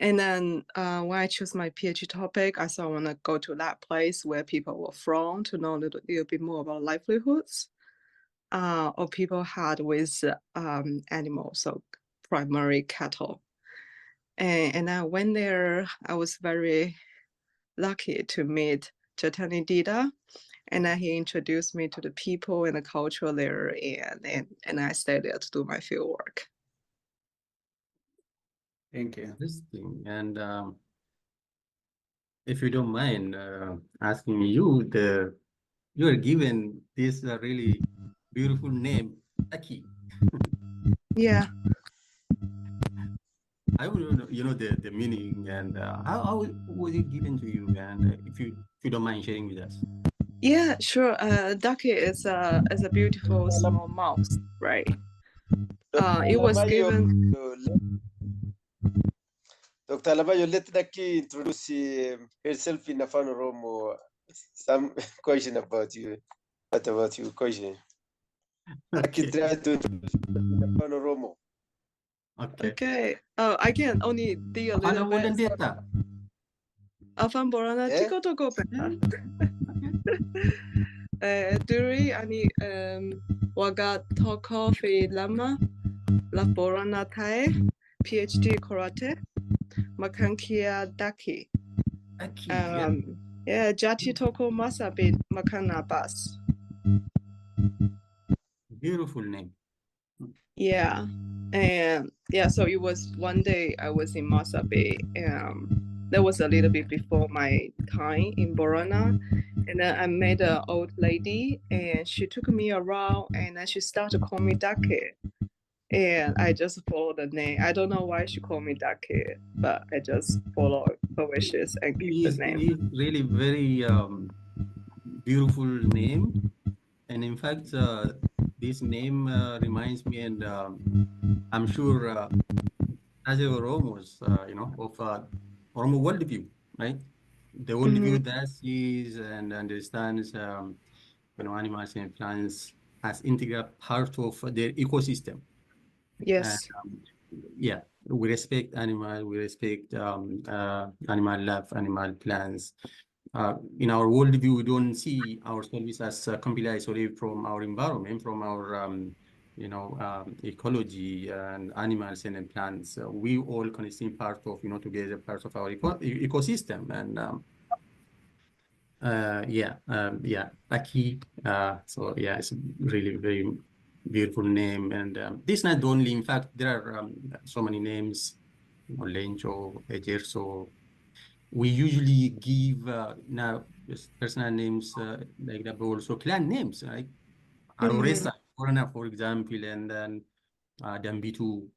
And then when I chose my PhD topic, I thought I want to go to that place where people were from to know a little bit more about livelihoods or people had with animals, so primarily cattle. And I went there. I was very lucky to meet Chetani Dida, and then he introduced me to the people and the culture there, and I stayed there to do my field work. Thank you. Interesting. And if you don't mind asking you, you are given this really beautiful name, Aki. Yeah. I would know, the meaning and how was it given to you, and if you don't mind sharing with us. Yeah, sure. Ducky is a beautiful small mouse, right? It was given. Dr. Alamayo, let Daki introduce herself in Afan Oromo. Some question about you. What about you? Question. Daki Okay. try to introduce in Afan Oromo. Okay. Okay. I can only do a little Ano bit. data? Afan Borana Eh? Tiko Toko Pena. Duri ani waga toko fi lama la Borana Tae PhD Karate Makankia Daki. Aki, yeah. Yeah, Jati Toko Masabi Makana Bas. Beautiful name. Yeah. And yeah, so it was one day I was in Masabi. That was a little bit before my time in Borana. And then I met an old lady and she took me around and then she started to call me Dake. And I just followed the name. I don't know why she called me Dake, but I just followed her wishes and kept the name. It's really very beautiful name. And in fact, this name reminds me, and I'm sure as a Oromos, of Oromo worldview, right? The worldview that sees and understands, animals and plants as integral part of their ecosystem. Yes. Yeah, we respect animals, we respect animal life, animal plants. In our worldview, we don't see ourselves as completely isolated from our environment, from our ecology and animals and plants. We all constitute part of, together part of our ecosystem. And Aki. So yeah, it's a really very beautiful name. And this not only, in fact, there are so many names, Lencho, Ejerso. We usually give now just personal names like that, but also clan names, right? Aroresa, Corona, for example, and then Dambitu.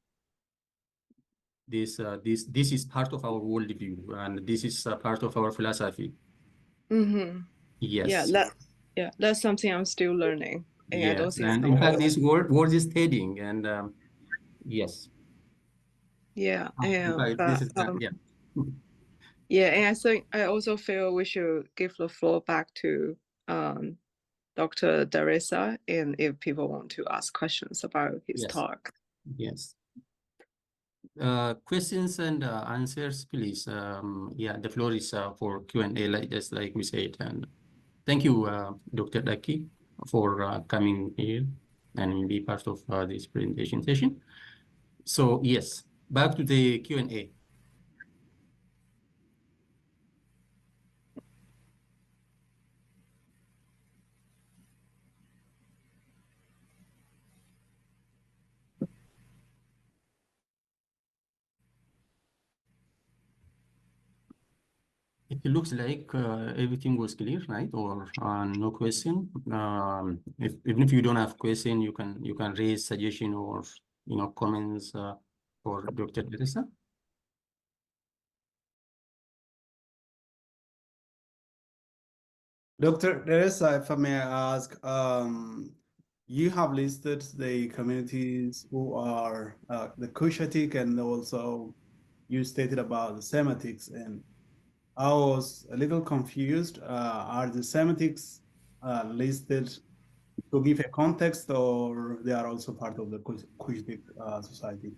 This is part of our worldview, and this is part of our philosophy. Yes. Yeah, that's something I'm still learning. And I don't think and so. in fact, this word is studying, and yes. Yeah, Okay, and this is yeah. Yeah, and I think I also feel we should give the floor back to Dr. Dheressa, and if people want to ask questions about his talk. Yes. Questions and answers, please. Yeah, the floor is for Q&A, just like we said. And thank you, Dr. Daki, for coming here and be part of this presentation session. So yes, back to the Q&A. It looks like everything was clear, right? Or no question. Even if you don't have question, you can raise suggestion or comments for Dr. Dheressa. Dr. Dheressa, if I may ask, you have listed the communities who are the Cushitic, and also you stated about the Semitics, and I was a little confused. Are the Semitics listed to give a context, or they are also part of the Cushitic society?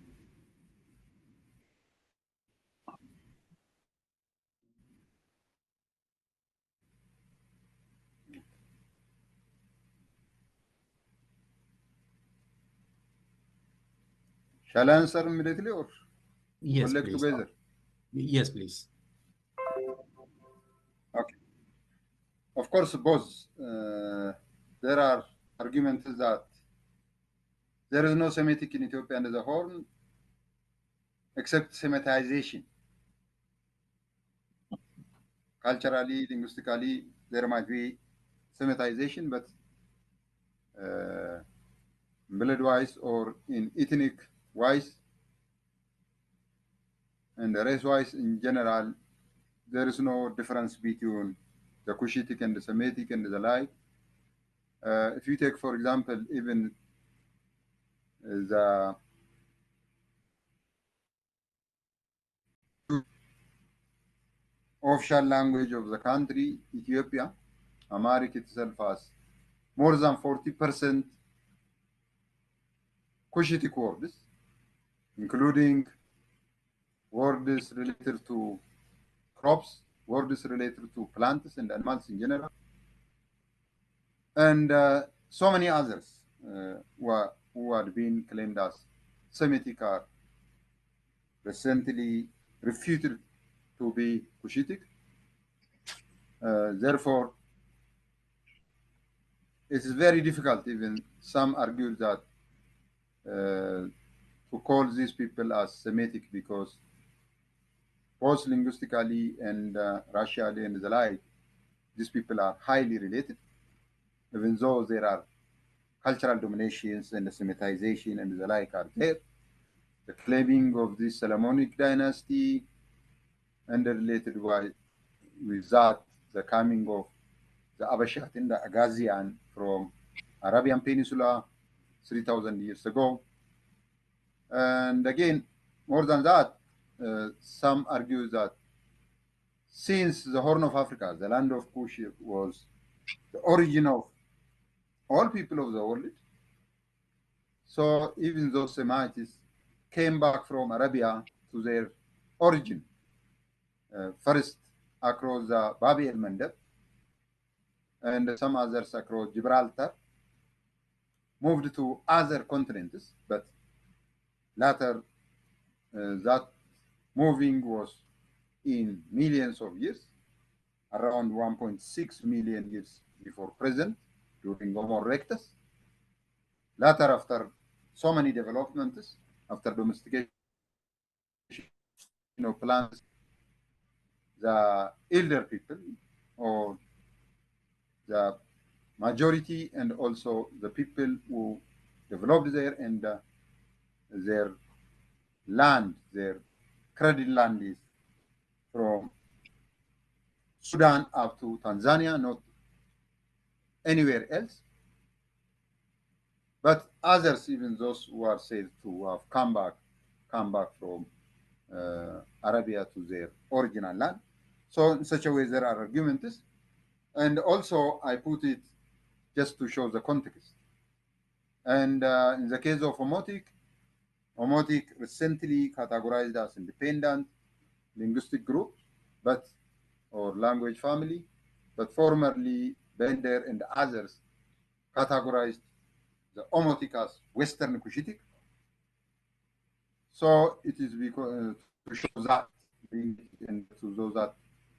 Shall I answer immediately or Yes, collect please. together? Yes, please. Okay. Of course, both. There are arguments that there is no Semitic in Ethiopia and the Horn except Semitization. Culturally, linguistically, there might be Semitization, but blood-wise or in ethnic-wise and race-wise in general, there is no difference between the Cushitic and the Semitic and the like. If you take, for example, even the official language of the country, Ethiopia, Amharic itself has more than 40% Cushitic words, including words related to crops, words related to plants and animals in general, and so many others who are being claimed as Semitic are recently refuted to be Cushitic. Therefore, it is very difficult, even some argue that to call these people as Semitic because both linguistically and racially and the like, these people are highly related, even though there are cultural dominations and the Semitization and the like are there. The claiming of the Solomonic dynasty and related with that, the coming of the Abashat and the Agazian from Arabian Peninsula 3,000 years ago. And again, more than that, some argue that since the Horn of Africa, the land of Cush, was the origin of all people of the world, so even those Semites came back from Arabia to their origin, first across the Bab el Mandeb, and some others across Gibraltar, moved to other continents, but later that moving was in millions of years, around 1.6 million years before present, during Homo erectus. Later, after so many developments, after domestication of plants, the elder people, or the majority, and also the people who developed there, and their land, their credit land is from Sudan up to Tanzania, not anywhere else. But others, even those who are said to have come back from Arabia to their original land. So in such a way, there are arguments. And also, I put it just to show the context. And in the case of Omotic recently categorized as independent linguistic group, or language family, but formerly Bender and others categorized the Omotic as Western Cushitic. So it is because to show that, and to show that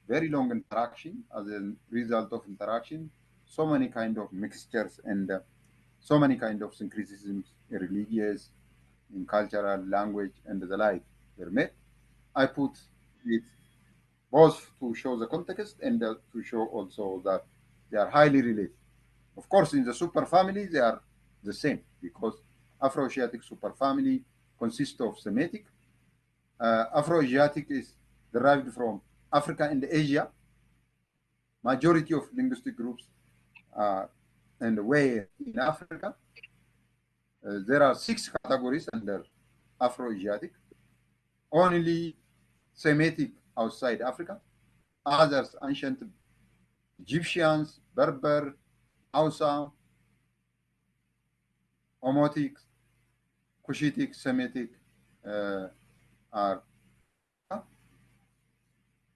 very long interaction, as a result of interaction, so many kind of mixtures and so many kind of syncretisms, religious, in cultural, language, and the like were made. I put it both to show the context and to show also that they are highly related. Of course, in the superfamily, they are the same, because Afro-Asiatic superfamily consists of Semitic. Afro-Asiatic is derived from Africa and Asia. Majority of linguistic groups and were in Africa. There are 6 categories under Afro-Asiatic. Only Semitic outside Africa. Others, ancient Egyptians, Berber, Hausa, Omotic, Cushitic, Semitic are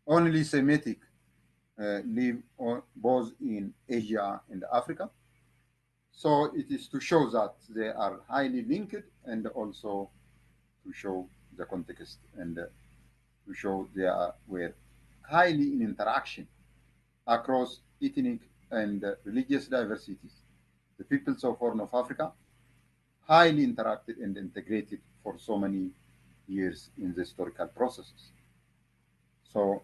only Semitic live both in Asia and Africa. So it is to show that they are highly linked, and also to show the context, and to show they were highly in interaction across ethnic and religious diversities. The peoples of Horn of Africa highly interacted and integrated for so many years in the historical processes. So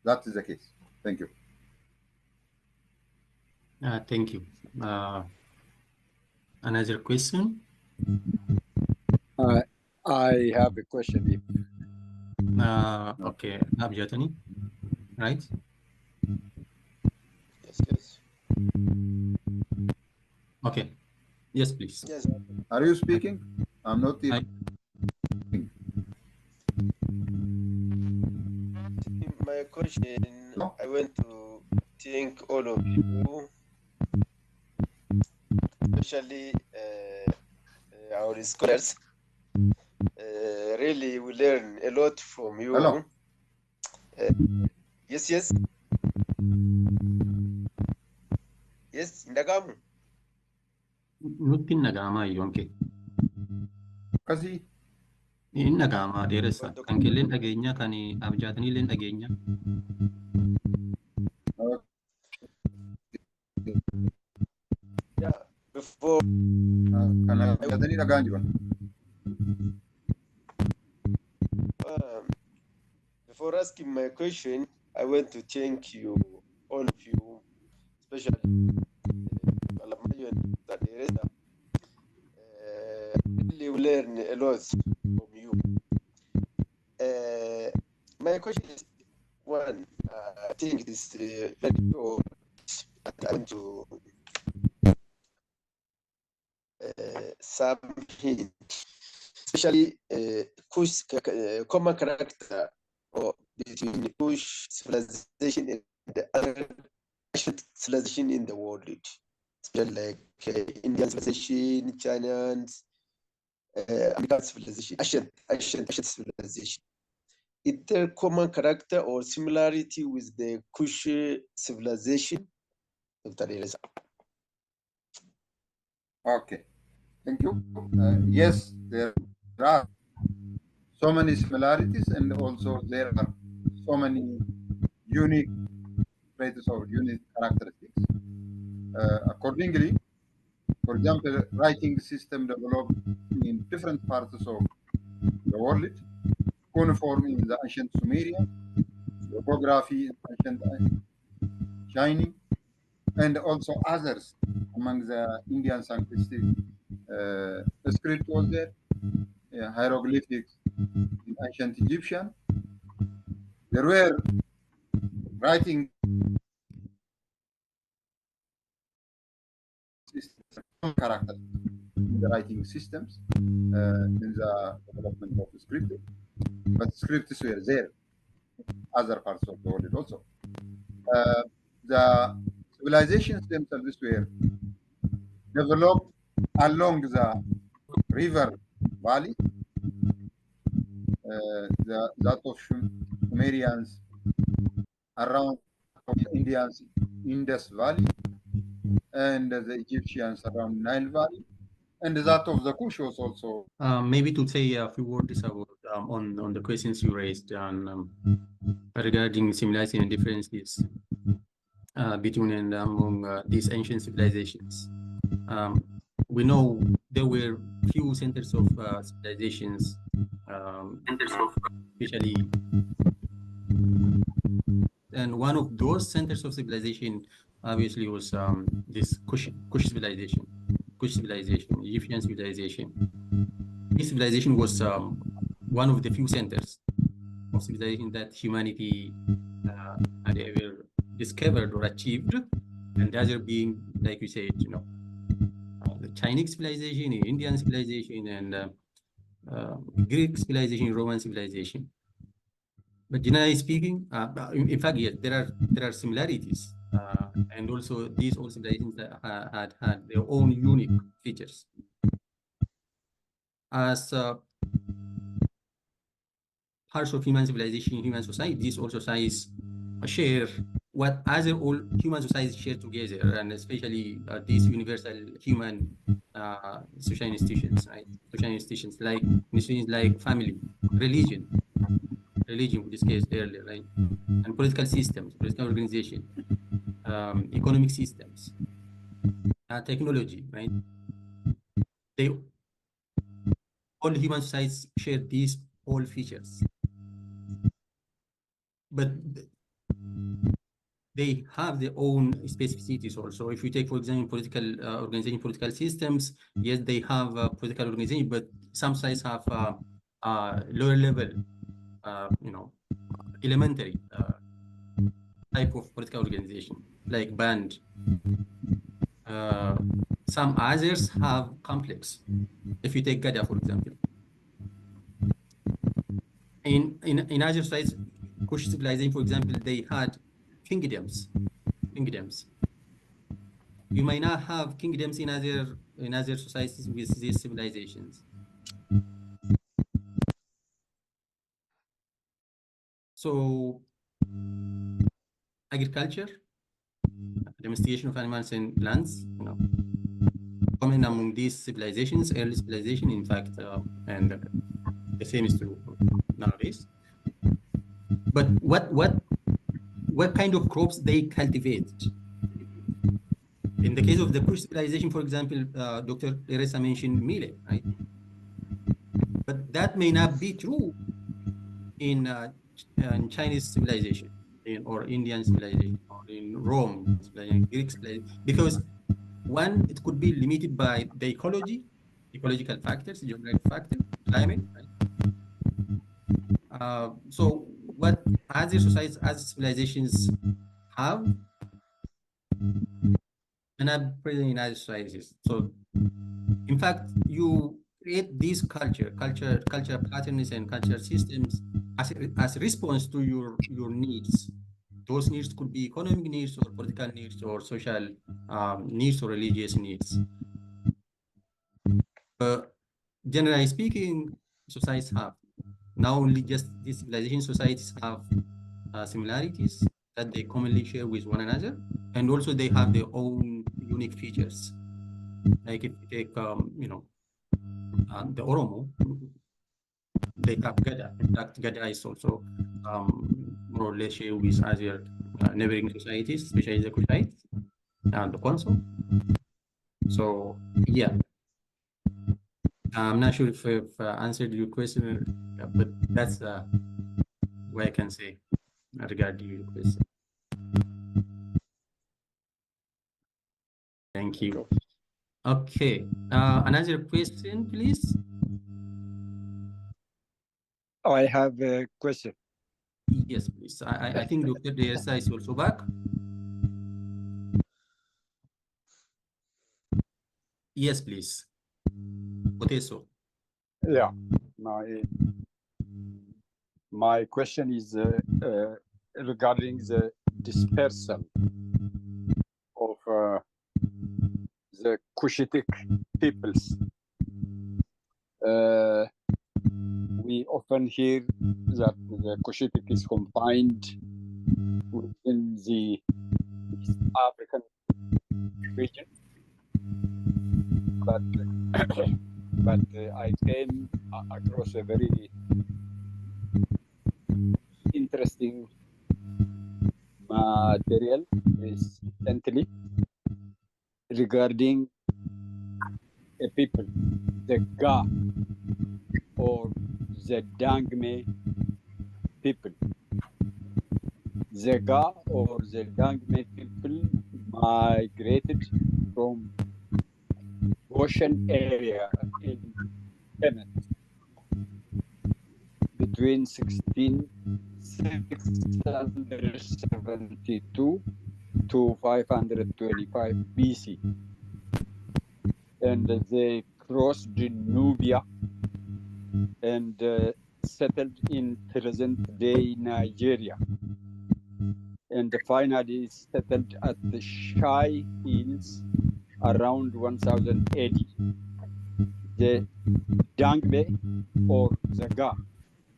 that is the case. Thank you. Thank you. Another question? I have a question. If Okay, Abjatani, right? Yes, yes. Okay, yes, please. Yes. Are you speaking? I'm not I, My question, No. I want to thank all of you, especially our scholars. Really, we learn a lot from you. Hello. Yes, yes. Yes, Ndagamu. nutti nagama yonke. Kasi In nagama Dheressa. Dr. Kan kellen dhageenya, kan Abjatani illeen dhageenya. Yeah, before kana jatanii dhagaan jiran. before asking my question, I want to thank you, all of you, especially Alamayo and Dheressa. Really learn a lot from you. My question is one. I think it is very short. I want to some hint, especially Cush common character or between Cush civilization and the other ancient civilization in the world, especially like Indian civilization, Chinese, American civilization, ancient civilization. Is there common character or similarity with the Kush civilization? Dr. Dheressa. Okay. Thank you. Yes, there are so many similarities, and also there are so many unique traits or unique characteristics. Accordingly, for example, writing system developed in different parts of the world, cuneiform in the ancient Sumerian, lithography in ancient Chinese, and also others among the Indian Sanskrit script was there, hieroglyphics in ancient Egyptian. There were writing characters in the writing systems in the development of the script, but scripts were there in other parts of the world also. The civilizations themselves were developed along the river valley, that of Sumerians around Indians Indus Valley, and the Egyptians around Nile Valley, and that of the Kush was also. Maybe to say a few words about on the questions you raised regarding similarity and differences between and among these ancient civilizations. We know there were few centers of civilizations, especially, and one of those centers of civilization obviously was this Kush civilization, Egyptian civilization. This civilization was one of the few centers of civilization that humanity had ever discovered or achieved, and the other being, like you said, the Chinese civilization, Indian civilization, and Greek civilization, Roman civilization. But generally speaking, in fact, yes, there are similarities, and also these all civilizations that had their own unique features. As parts of human civilization, human society, these all societies share what other all human societies share together, and especially these universal human social institutions, right? Social institutions like family, religion we discussed earlier, right? And political systems, political organization, economic systems, technology, right? They all human societies share these all features. But they have their own specificities also. If you take, for example, political organization, political systems, yes, they have political organization, but some sites have lower level, elementary type of political organization, like band. Some others have complex. If you take Gada, for example, in other sites, Kush civilization, for example, they had kingdoms. You might not have kingdoms in other societies with these civilizations. So agriculture, domestication of animals and plants, common among these civilizations, early civilization, in fact, and the same is true nowadays. But what kind of crops they cultivate? In the case of the Kush civilization, for example, Dr. Dheressa mentioned millet, right? But that may not be true in Chinese civilization, or Indian civilization, or in Rome civilization, Greek civilization, because one, it could be limited by the ecological factors, geographic factor, climate, right? So what other societies, other civilizations have, and are present in other societies. So in fact, you create these culture patterns and cultural systems as a response to your needs. Those needs could be economic needs, or political needs, or social needs, or religious needs. Generally speaking, societies have, not only just these civilization societies have similarities that they commonly share with one another, and also they have their own unique features. Like if you take, the Oromo, they have Gada. In fact, Gada is also more or less shared with other neighboring societies, especially the Kushites and the Consul. So yeah, I'm not sure if I've answered your question, but that's what I can say regarding your question. Thank you. Okay, another question, please. I have a question. Yes, please. I think Dr. Dheressa is also back. Yes, please. Poteso. Yeah, my question is regarding the dispersal of the Cushitic peoples. We often hear that the Cushitic is confined within the East African region, but I came across a very interesting material recently regarding a people, the Ga or the Dangme people. The Ga or the Dangme people migrated from ocean area in Yemen between 1672 to 525 BC, and they crossed Nubia and settled in present-day Nigeria, and finally settled at the Shai Hills around 1000 AD. The Dangme or the Ga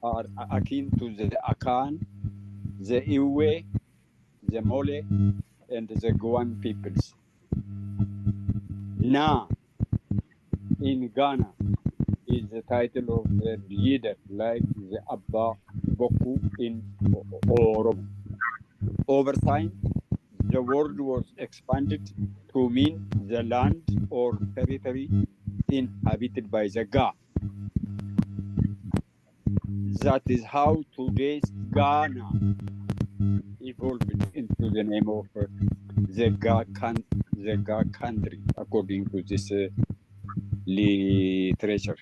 are akin to the Akan, the Iwe, the Mole, and the Guan peoples. Na in Ghana is the title of the leader, like the Abba Boku in Oromo. Over time, the word was expanded to mean the land or territory inhabited by the Ga. That is how today's Ghana, if evolved into the name of the Ga country, according to this literature.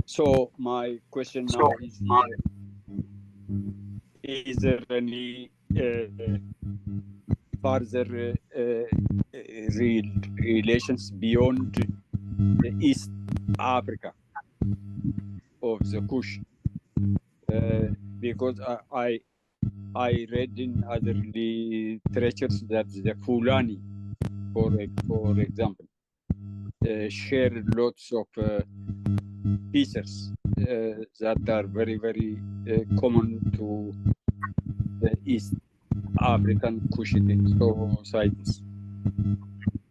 So my question now is there any further relations beyond the East Africa of the Cush? Because I read in other literatures that the Fulani, for example, share lots of features that are very, very common to the East African Cushitic societies.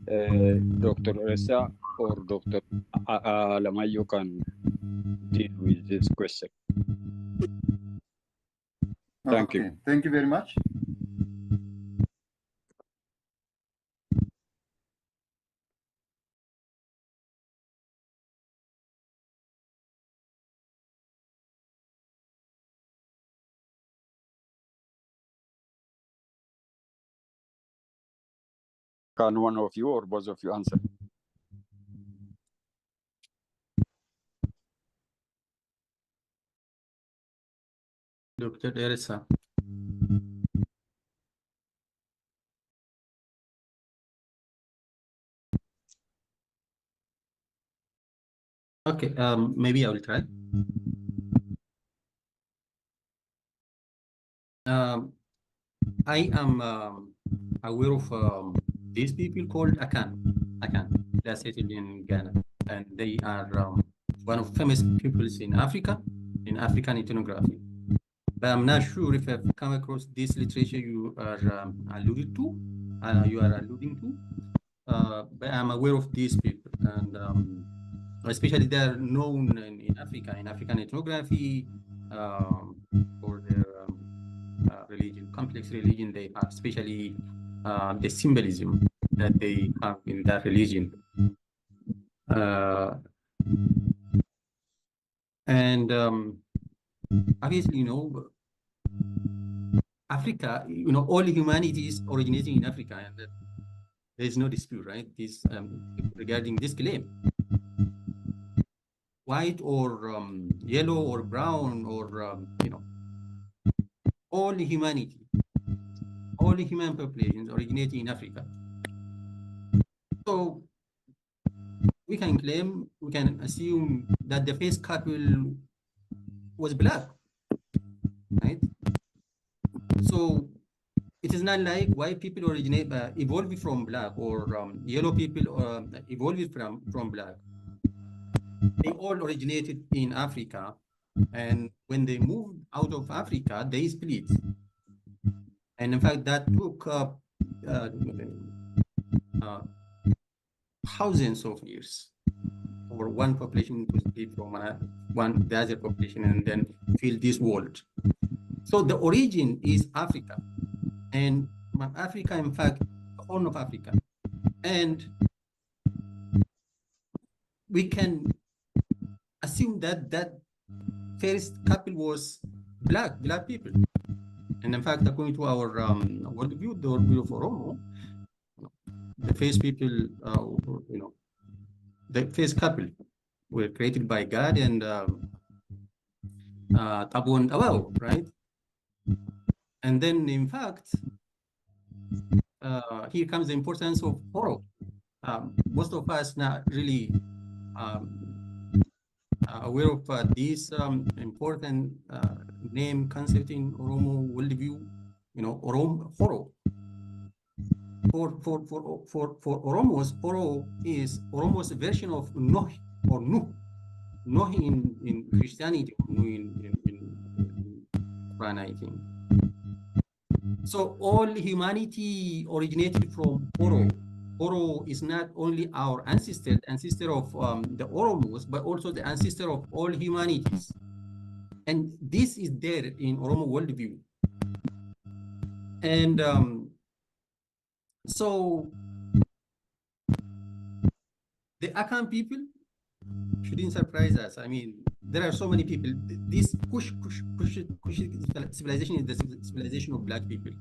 Dr. Dheressa or Dr. Alamayo can deal with this question. Thank you. Thank you very much. Can one of you or both of you answer? Dr. Dheressa. Okay, maybe I will try. I am aware of these people called Akan. They're settled in Ghana, and they are one of famous peoples in Africa, in African ethnography. But I'm not sure if I've come across this literature you are alluding to. But I'm aware of these people, and especially they are known in Africa, in African ethnography, for their religion, complex religion they have, especially the symbolism that they have in that religion. And obviously, Africa, all humanity is originating in Africa, and there is no dispute, right? This regarding this claim. White or yellow or brown or all humanity, all human populations originating in Africa. So we can assume that the first couple was black, right? So it is not like white people evolved from black, or yellow people evolved from black. They all originated in Africa, and when they moved out of Africa, they split. And in fact, that took thousands of years for one population to split from the other population and then fill this world. So the origin is Africa, and Africa, in fact, the Horn of Africa. And we can assume that that first couple was black people. And in fact, according to our worldview, the worldview of Oromo, the first people, the first couple were created by God and Tabu and Awao, right? And then, in fact, here comes the importance of Oro. Most of us not really aware of this important name concept in Oromo worldview, Oro. For Oromos, Oro is Oromo's version of Noh or Nuh. Noh in Christianity, Nuh in Quran, I think. So all humanity originated from Oro. Oro is not only our ancestor of the Oromos, but also the ancestor of all humanities. And this is there in Oromo worldview. And so the Akan people shouldn't surprise us. I mean, there are so many people. This Cush civilization is the civilization of black people.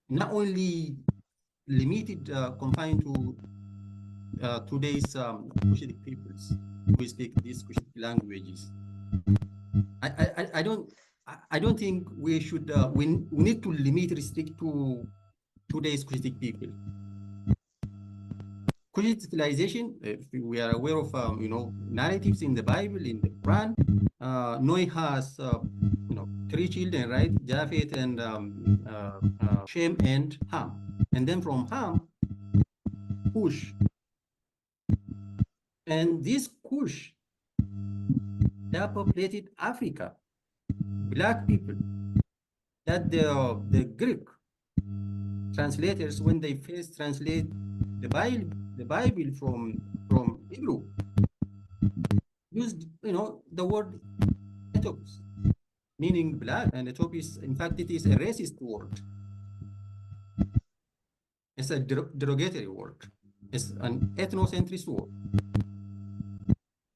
Not only limited, confined to today's Cushitic peoples who speak these Cushitic languages. I don't think we should, we need to restrict to today's Cushitic people. Cushitic civilization, if we are aware of, narratives in the Bible, in the Quran, Noah has, 3 children, right? Japheth and Shem and Ham. And then from Ham, Cush. And this Cush, they populated Africa. Black people, that the Greek translators, when they first translate the Bible from Hebrew, used the word Ethiopians, meaning black, and Ethiopians, in fact, it is a racist word. It's a derogatory word. It's an ethnocentrist word.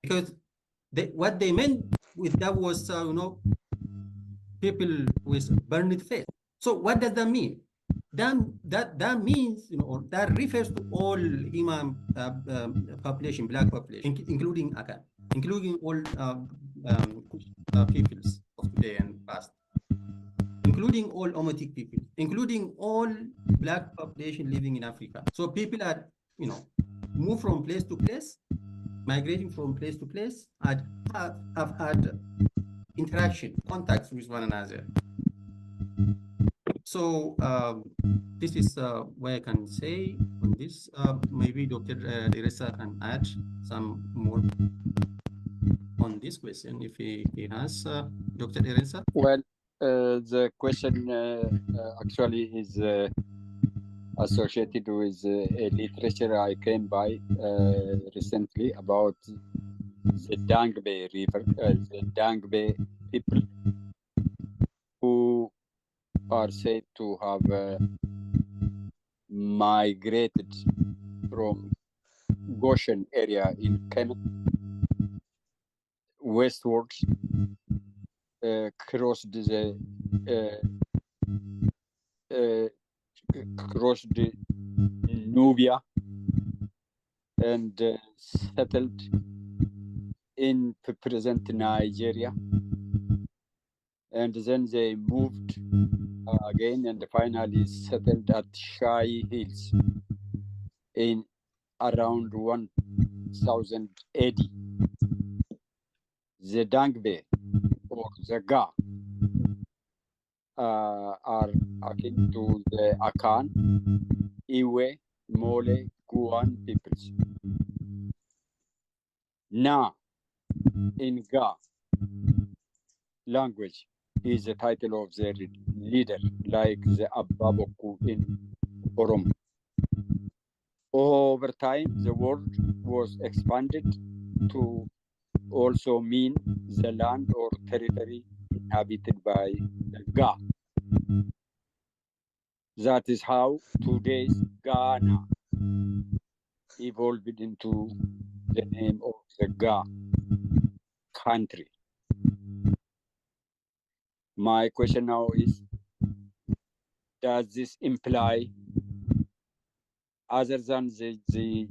Because what they meant with that was, people with burned face. So what does that mean? That means, or that refers to all human population, black population, including Akan, including all peoples of today and past, including all Omotic people, including all black population living in Africa. So people are, move from place to place, migrating from place to place, and have had interaction, contacts with one another. So this is what I can say on this. Maybe Dr. Dheressa can add some more on this question if he has. Dr. Dheressa? Well, the question actually is associated with a literature I came by recently about the Dangbe River, the Dangbe people who are said to have migrated from Goshen area in Kenya westwards, crossed the Nubia and settled in present Nigeria, and then they moved again and finally settled at Shai Hills in around 1000 AD. The Dangbe or the Ga are akin to the Akan, Iwe, Mole, Guan peoples. Na in Ga language is the title of their leader, like the Ababoku in Oromo. Over time, the word was expanded to also mean the land or territory inhabited by the Ga. That is how today's Ghana evolved into the name of the Ga country. My question now is, does this imply, other than the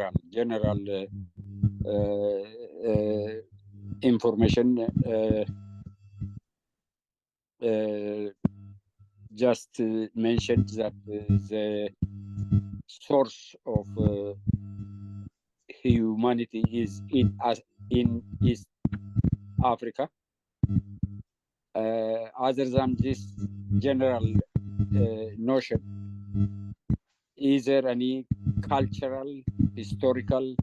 general information just mentioned, that the source of humanity is in East Africa? Other than this general notion, is there any cultural, historical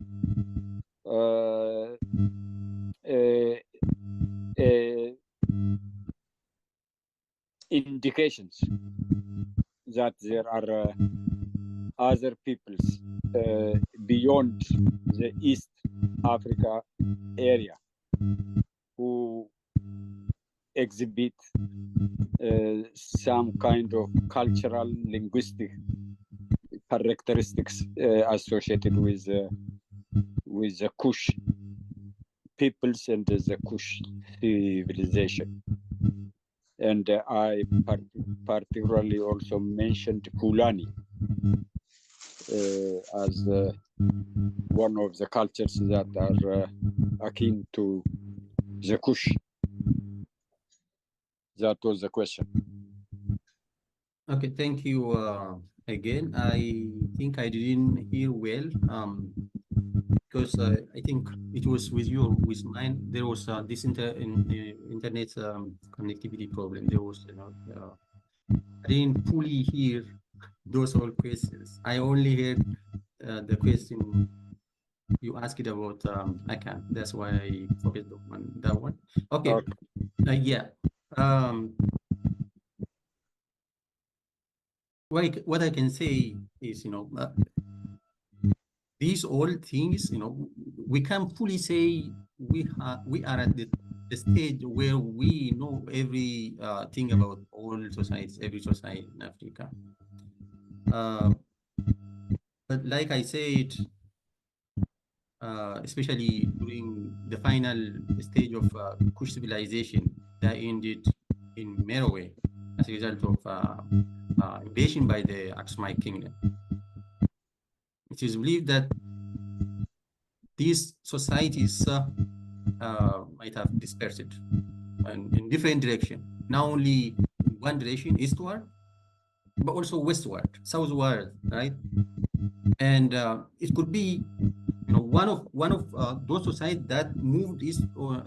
indications that there are other peoples beyond the East Africa area who exhibit some kind of cultural, linguistic characteristics associated with the Cush peoples and the Cush civilization. And I particularly also mentioned Fulani as one of the cultures that are akin to the Cush. That was the question. Okay, thank you again. I think I didn't hear well because I think it was with you or with mine. There was this internet connectivity problem. There was, I didn't fully hear those all questions. I only heard the question you asked about ICANN. That's why I focused on that one. Okay. Yeah. What I can say is, these all things, we can't fully say we are at the stage where we know every thing about all societies, every society in Africa. But like I said, especially during the final stage of Kush civilization that ended in Merowe as a result of invasion by the Aksumite kingdom. It is believed that these societies might have dispersed in different directions, not only in one direction, eastward, but also westward, southward, right? And it could be, one of those societies that moved east or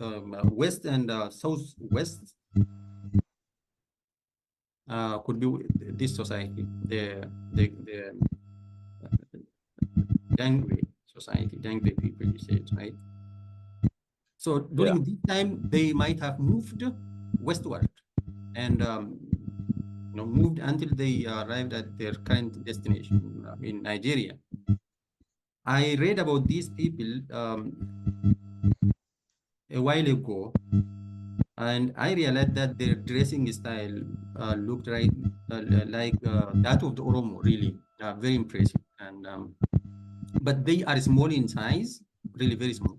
west and southwest could be this society, the Dangwe society, Dangwe people, you said, right? So during this time, they might have moved westward and moved until they arrived at their current destination in Nigeria. I read about these people a while ago, and I realized that their dressing style looked like that of the Oromo, really very impressive. And but they are small in size, really very small.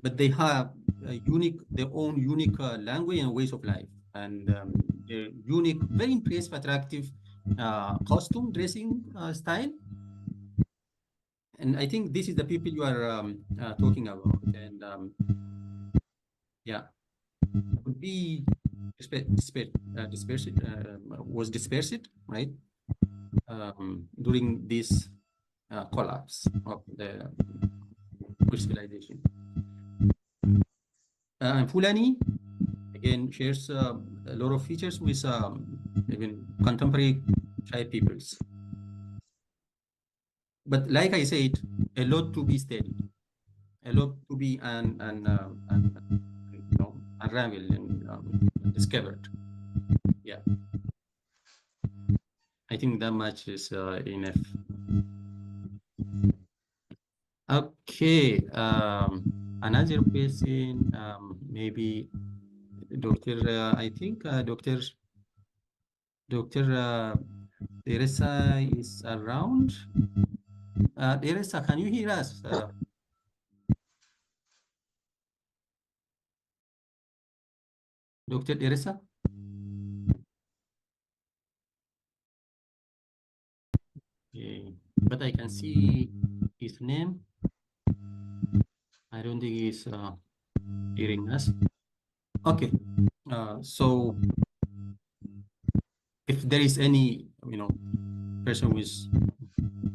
But they have their own unique language and ways of life, and their unique, very impressive, attractive costume dressing style. And I think this is the people you are talking about. And yeah, would be dispersed, right? During this collapse of the civilization. And Fulani, again, shares a lot of features with even contemporary tribe peoples. But like I said, a lot to be studied, a lot to be unraveled and discovered. Yeah, I think that much is enough. Okay, another question, maybe Dr. I think Dr. Dheressa is around. Dheressa, can you hear us? Dr. Dheressa? Okay. But I can see his name. I don't think he's hearing us. Okay. So if there is any, person with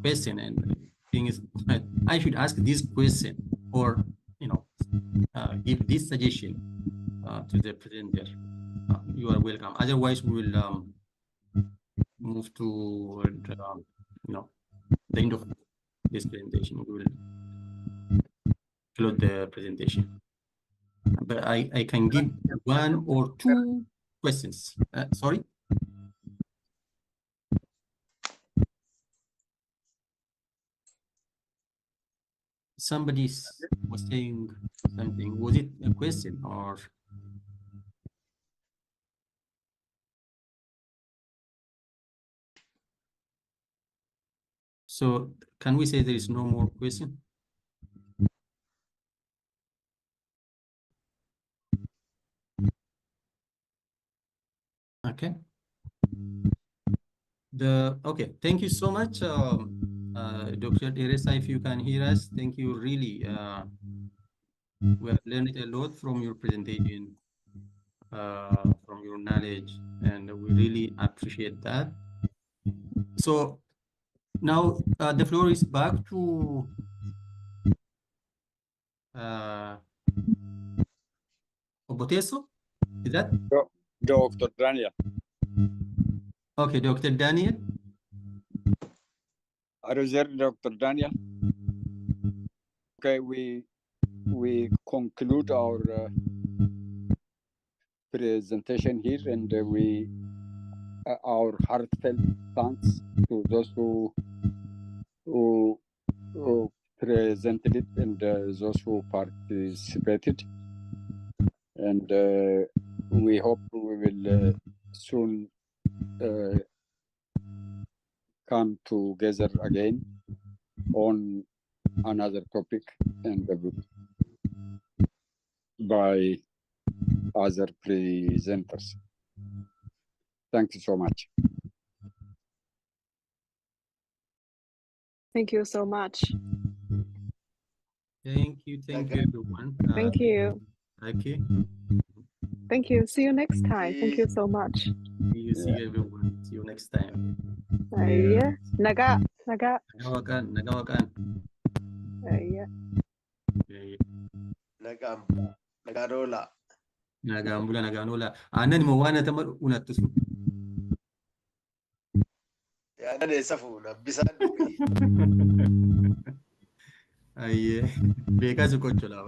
question and thing is, I should ask this question or, give this suggestion to the presenter. You are welcome. Otherwise, we will move to, the end of this presentation. We will close the presentation. But I can give one or two questions. Sorry. Somebody was saying something. Was it a question or? So can we say there is no more question? Okay. Okay, thank you so much, Dr. Dheressa, if you can hear us. Thank you, really. We have learned a lot from your presentation, from your knowledge, and we really appreciate that. So now the floor is back to Oboteso. Is that? Dr. Daniel. Okay, Dr. Daniel. Are you there, Dr. Daniel? Okay, we conclude our presentation here, and we our heartfelt thanks to those who presented it and those who participated, and we hope we will soon come together again on another topic and by other presenters. Thank you so much. Thank you so much. Thank you, everyone. Thank you. Okay. Thank you. See you next time. Thank you so much. See you everyone. See you next time. Yeah. Naga. Nagawakan. Yeah. Nagarola. Nagambula, naganola. Anan mo wana tamar unatus. Ya nane safuna bisan dugi. Ay, beka su kochola.